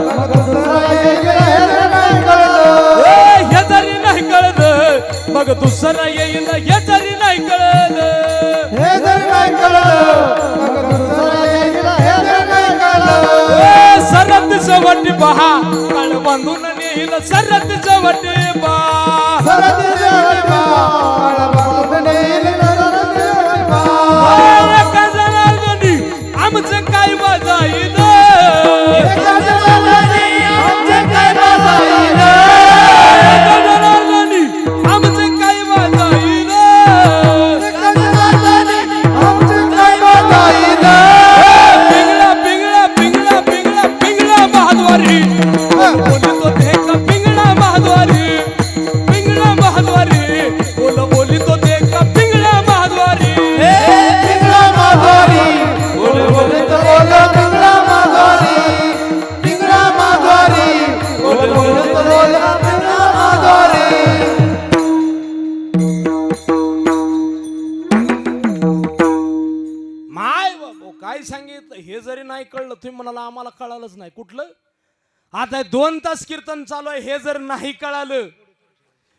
मग दुसरा येईल, हे जर नाही कळलं, हे जरी नाही कळलं मग दुसरा येईल, हे जरी नाही कळलं, हे जर नाही कळलं मग दुसरा येईल, हे जर नाही कळलं. सरत चवटी पहा काळ बांधून नेईल, सरत चवटी पहा, सरत चवटी पहा, काळ बांधून नेईल, सरत चवटी पहा. आमचं काय वाजाईल, एका जनार्दनी आमचं काय वाजाईल, आमचं काय वाजाईल, एका जनार्दनी आमचं काय वाजाईल. पिंगळा पिंगळा पिंगळा पिंगळा पिंगळा महाद्वारी बोली तो देखा, पिंगळा महाद्वारी, पिंगळा महाद्वारी बोल बोली तो देखा, पिंगळा महाद्वारी, पिंगळा माधवारी बोल बोल तो बोल, पिंगळा माधवारी, पिंगळा माधवारी बोल बोल तो बोल, पिंगळा माधवारी. माय बाबो काय सांगितलं. हे जरी नाही कळलं, तुम्ही म्हणाला आम्हाला कळालंच नाही. कुठलं आता 2 तास कीर्तन चालू आहे, हे जर नाही कळालं,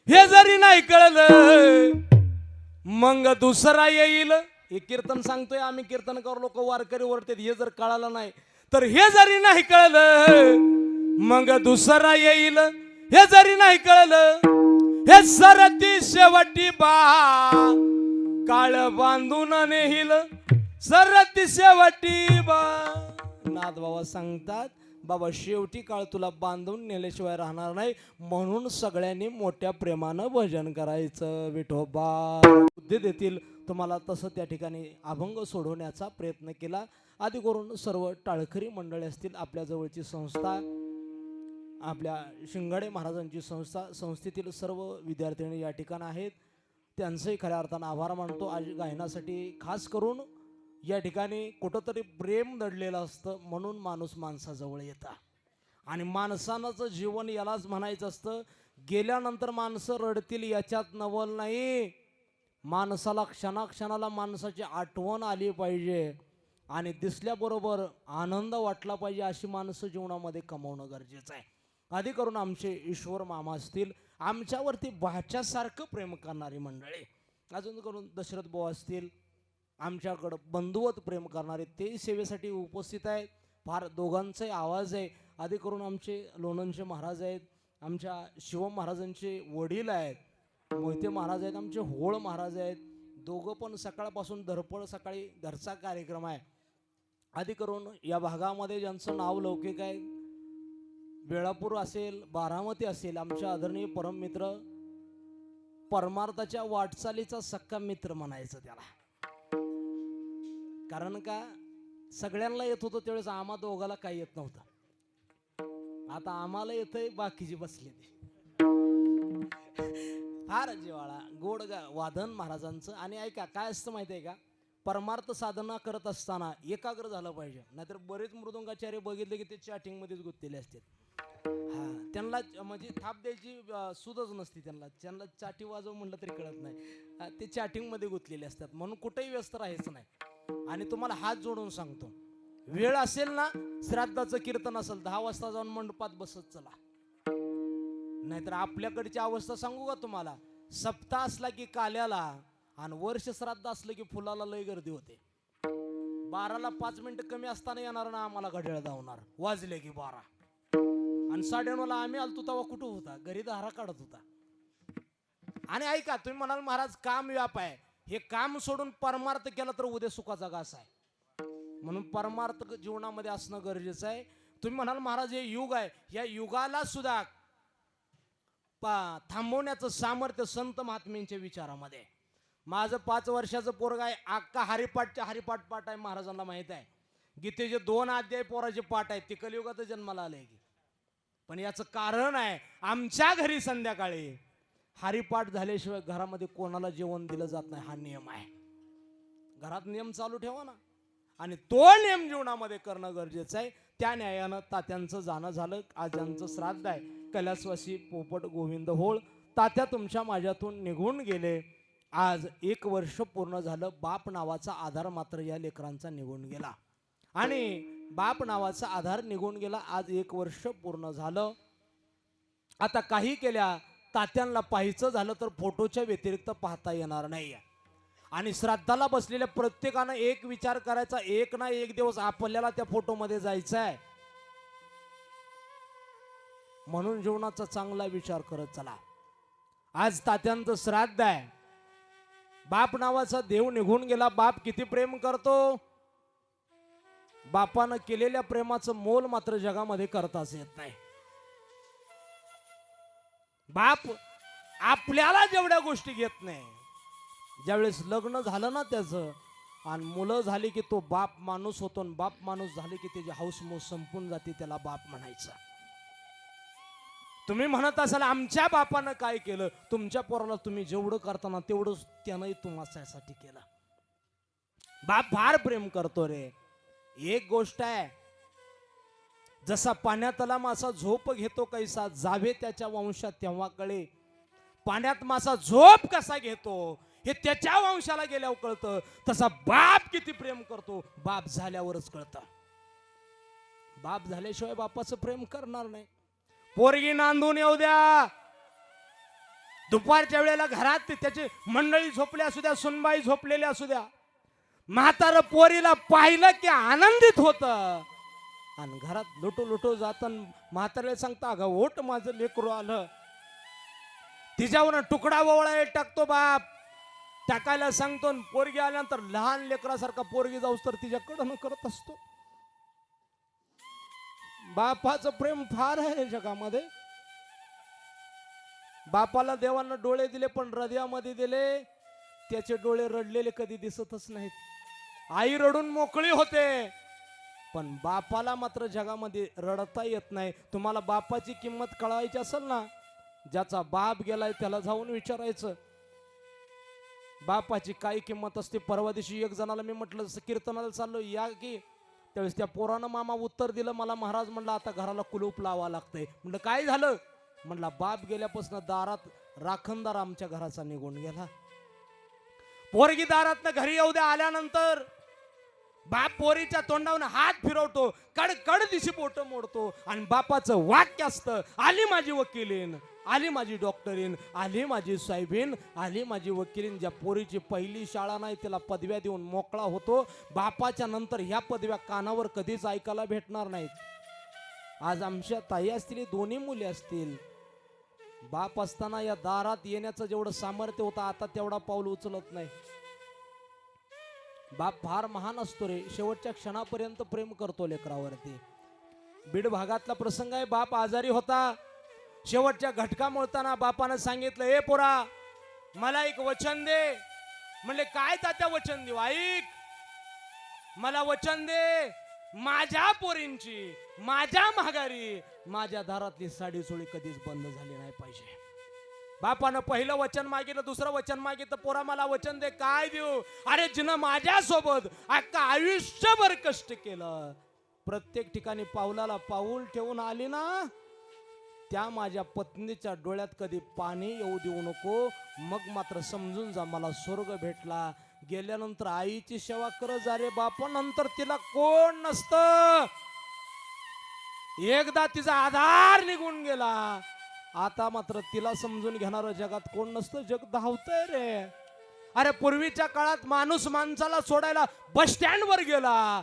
हे जरी नाही कळलं मग दुसरा येईल. हे कीर्तन सांगतोय आम्ही, कीर्तन करू लोक वारकरी वरते. हे जर कळालं नाही तर हे जरी नाही कळलं मग दुसरा येईल, हे जरी नाही कळलं, हे सरती शेवटी बा काळ बांधून नेईल, सरती शेवटी बा. नाथ बाबा सांगतात, बाबा शेवटी काळ तुला बांधून नेल्याशिवाय राहणार नाही. म्हणून सगळ्यांनी मोठ्या प्रेमानं भजन करायचं. विठोबा बुद्धी देतील तुम्हाला तसं त्या ठिकाणी अभंग सोडवण्याचा प्रयत्न केला. आधी करून सर्व टाळकरी मंडळी असतील, आपल्या जवळची संस्था, आपल्या शिंगाडे महाराजांची संस्था, संस्थेतील सर्व विद्यार्थ्यांनी या ठिकाणी आहेत, त्यांचंही खऱ्या अर्थानं आभार मानतो. आज गायनासाठी खास करून या ठिकाणी कुठंतरी प्रेम दडलेलं असतं, म्हणून माणूस माणसाजवळ येतं. आणि माणसाचं जीवन यालाच म्हणायचं असतं, गेल्यानंतर माणसं रडतील याच्यात नवल नाही. माणसाला क्षणाक्षणाला माणसाची आठवण आली पाहिजे आणि दिसल्याबरोबर आनंद वाटला पाहिजे, अशी माणसं जीवनामध्ये कमवणं गरजेचं आहे. आधी करून आमचे ईश्वर मामा असतील, आमच्यावरती भाच्यासारखं प्रेम करणारी मंडळी, अजून करून दशरथ भाऊ असतील, आमच्याकडं बंधुवत प्रेम करणारे ते सेवेसाठी उपस्थित आहेत. फार दोघांचाही आवाज आहे. आधी करून आमचे लोणंदचे महाराज आहेत, आमच्या शिवम महाराजांचे वडील आहेत, मोहिते महाराज आहेत, आमचे होळ महाराज आहेत. दोघं पण सकाळपासून धडपड, सकाळी घरचा कार्यक्रम आहे. आधी करून या भागामध्ये ज्यांचं नाव लौकिक आहे, बेळापूर असेल, बारामती असेल, आमच्या आदरणीय परममित्र, परमार्थाच्या वाटचालीचा सक्का मित्र म्हणायचं त्याला. कारण का सगळ्यांना येत होतं त्यावेळेस आम्हा दोघाला काही येत नव्हतं. आता आम्हाला येतंय, बाकीची बसली ती. फार जिवाळा गोड वादन महाराजांचं. आणि ऐका काय असतं माहिती आहे का, परमार्थ साधना करत असताना एकाग्र झालं पाहिजे. नाहीतर बरेच मृदुंगाचार्य बघितले की ते चॅटिंग मध्येच गुंतलेले असतात. हा, त्यांना म्हणजे थाप द्यायची सुदच नसती. त्यांना चाटी वाजव म्हणलं तरी कळत नाही. ते चॅटिंग मध्ये गुंतलेले असतात. म्हणून कुठेही व्यस्त राहायचं नाही. आणि तुम्हाला हात जोडून सांगतो, वेळ असेल ना, श्राद्धाचं कीर्तन असेल 10 वाजता जाऊन मंडपात बसत चला. नाहीतर आपल्याकडची अवस्था सांगू का तुम्हाला, सप्ताह असला की काल्याला आणि वर्ष श्राद्ध असलं की फुलाला लय गर्दी होते. 12ला 5 मिनिटं कमी असताना येणार ना आम्हाला घड्याळ धावणार, वाजले की 12. आणि 9:30ला आम्ही आलतो तेव्हा कुठं होता, घरी धारा काढत होता. आणि ऐका, तुम्ही म्हणाल महाराज काम व्याप आहे, हे काम सोडून परमार्थ केला तर उद्या सुखाचा घास आहे. म्हणून परमार्थ जीवनामध्ये असणं गरजेचं आहे. तुम्ही म्हणाल महाराज हे युग आहे, या युगाला सुद्धा थांबवण्याचं सामर्थ्य संत महात्म्यांच्या विचारामध्ये. माझं 5 वर्षाचं पोरग आहे, अख्खा हरिपाठ पाठ आहे. महाराजांना माहित आहे गीतेचे 2 अध्याय पोराचे पाठ आहेत. ते कलियुगात जन्माला आले की. पण याचं कारण आहे, आमच्या घरी संध्याकाळी हरिपाठ झाल्याशिवाय घरामध्ये कोणाला जेवण दिलं जात नाही. हा नियम आहे. घरात नियम चालू ठेवा ना. आणि तो नियम जीवनामध्ये करणं गरजेचं आहे. त्या न्यायानं तात्यांचं जाणं झालं. आज ज्यांचं श्राद्ध आहे, कैलासवासी पोपट गोविंद होळ तात्या तुमच्या माझ्यातून निघून गेले. आज 1 वर्ष पूर्ण झालं. बाप नावाचा आधार मात्र या लेकरांचा निघून गेला. आणि बाप नावाचा आधार निघून गेला. आज 1 वर्ष पूर्ण झालं. आता काही केल्या तात्यांना पाहायचं झालं तर फोटोच्या व्यतिरिक्त पाहता येणार नाही. आणि श्राद्धाला बसलेल्या प्रत्येकानं एक विचार करायचा, एक ना एक दिवस आपल्याला त्या फोटोमध्ये जायचं आहे. म्हणून जीवनाचा चांगला विचार करत चला. आज तात्यांचं श्राद्ध आहे. बाप नावाचा देव निघून गेला. बाप किती प्रेम करतो. बापानं केलेल्या प्रेमाचं मोल मात्र जगामध्ये करताच येत नाही. बाप आपल्याला जेवढ्या गोष्टी घेत नाही, ज्यावेळेस लग्न झालं ना त्याचं आणि मुलं झाली की तो बाप माणूस होतो. बाप माणूस झाले की त्याची हौसमौस संपून जाते, त्याला बाप म्हणायचं. तुम्ही म्हणत असाल आमच्या बापानं काय केलं, तुमच्या पोराला तुम्ही जेवढं करताना तेवढंच त्यानंही तुम्हासाठी केलं. बाप फार प्रेम करतो रे. एक गोष्ट आहे, जसा पाण्यातला मासा झोप घेतो कैसा, जावे त्याच्या वंशात तेव्हा कळे. पाण्यात मासा झोप कसा घेतो हे त्याच्या वंशाला गेल्यावर कळतं. तसा बाप किती प्रेम करतो बाप झाल्यावरच कळतं. बाप झाल्याशिवाय बापाचं प्रेम करणार नाही. पोरगी नांदून येऊ द्या, दुपारच्या वेळेला घरात त्याची मंडळी झोपली असू द्या, सुनबाई झोपलेली असू द्या, म्हातारं पोरीला पाहिलं की आनंदित होत. आणि घरात लुटू जातं म्हाताऱ्याला सांगता, अगं ओट माझं लेकरू आलं. तिच्यावर तुकडा ववळा टाकतो बाप, टाकायला सांगतो. पोरगी आल्यानंतर लहान लेकरासारखा पोरगी जाऊस तर तिच्याकडं करत असतो. बापाचं प्रेम फार आहे जगामध्ये. बापाला देवानं डोळे दिले पण हृदयामध्ये दिले. त्याचे डोळे रडलेले कधी दिसतच नाहीत. आई रडून मोकळी होते पण बापाला मात्र जगामध्ये रडता येत नाही. तुम्हाला बापाची किंमत कळायची असेल ना, ज्याचा बाप गेलाय त्याला जाऊन विचारायचं बापाची काय किंमत असते. परवा दिवशी एक जणाला मी म्हटलं, जसं कीर्तनाला चाललो या की, त्यावेळेस त्या पोरानं मामा उत्तर दिलं मला, महाराज म्हणलं आता घराला कुलूप लावा लागतंय. म्हणलं काय झालं? म्हणला बाप गेल्यापासून दारात राखणदार आमच्या घराचा निघून गेला. पोरगी दारातनं घरी येऊ द्या, आल्यानंतर बाप पोरीच्या तोंडावरून हात फिरवतो, कड दिशी बोट मोडतो आणि बापाचं वाक्य असतं, आली माझी वकिलीन, आली माझी डॉक्टरीन, आली माझी साहेबीन, आली माझी वकिलीन. ज्या पोरीची पहिली शाळा नाही तिला पदव्या देऊन मोकळा होतो. बापाच्या नंतर ह्या पदव्या कानावर कधीच ऐकायला भेटणार नाहीत. आज आमच्या ताई असतील, दोन्ही मुली असतील, बाप असताना या दारात येण्याचं जेवढं सामर्थ्य होतं आता तेवढा पाऊल उचलत नाही. बाप फार महान असतो रे, शेवटच्या क्षणापर्यंत प्रेम करतो लेकरावरती. बीड भागातला प्रसंग आहे. बाप आजारी होता, शेवटच्या घटका मोडताना बापानं सांगितलं, ए पोरा मला एक वचन दे. म्हणले काय तात्या वचन देऊ? ऐक, मला वचन दे, माझ्या पोरींची, माझ्या माघारी माझ्या दारातली साडी चोळी कधीच बंद झाली नाही पाहिजे. बापानं पहिलं वचन मागितलं, दुसरं वचन मागितलं, पोरा मला वचन दे. काय देऊ? अरे जिनं माझ्यासोबत अख्खा आयुष्यभर कष्ट केलं, प्रत्येक ठिकाणी पावलाला पाऊल ठेवून आली ना, त्या माझ्या पत्नीच्या डोळ्यात कधी पाणी येऊ देऊ नको. मग मात्र समजून जा मला स्वर्ग भेटला. गेल्यानंतर आईची सेवा करत जा रे बापा, नंतर तिला कोण नसतं. एकदा तिचा आधार निघून गेला, आता मात्र तिला समजून घेणारं जगात कोण नसतं. जग धावतंय रे. अरे पूर्वीच्या काळात माणूस माणसाला सोडायला बस स्टँडवर गेला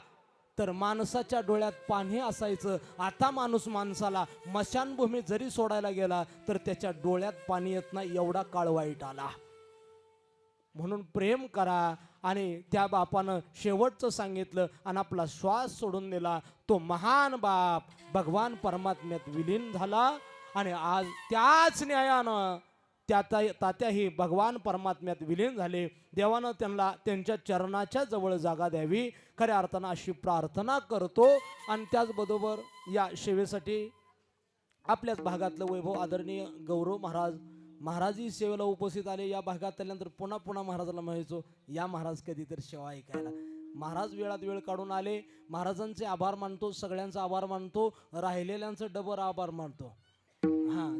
तर माणसाच्या डोळ्यात पाणी असायचं. आता माणूस माणसाला मशानभूमी जरी सोडायला गेला तर त्याच्या डोळ्यात पाणी येत नाही. एवढा काळ वाईट आला. म्हणून प्रेम करा. आणि त्या बापानं शेवटचं सांगितलं आणि आपला श्वास सोडून दिला. तो महान बाप भगवान परमात्म्यात विलीन झाला आणि आज त्याच न्यायानं तात्याही भगवान परमात्म्यात विलीन झाले. देवानं त्यांना त्यांच्या चरणाच्या जवळ जागा द्यावी खऱ्या अर्थानं अशी प्रार्थना करतो. आणि त्याचबरोबर या सेवेसाठी आपल्याच भागातलं वैभव आदरणीय गौरव महाराजही सेवेला उपस्थित आले. या भागात आल्यानंतर पुन्हा महाराजाला म्हणायचो, या महाराज कधीतरी सेवा ऐकायला. महाराज वेळात वेळ काढून आले. महाराजांचे आभार मानतो, सगळ्यांचा आभार मानतो, राहिलेल्यांचं डबल आभार मानतो.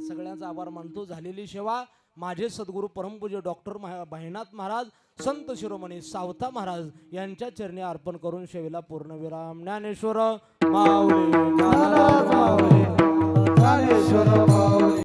सगळ्यांचा आभार मानतो. झालेली सेवा माझे सद्गुरू परमपूज्य डॉक्टर भाईनाथ महाराज, संत शिरोमणी सावता महाराज यांच्या चरणी अर्पण करून सेवेला पूर्णविराम. ज्ञानेश्वर माऊली ज्ञानेश्वर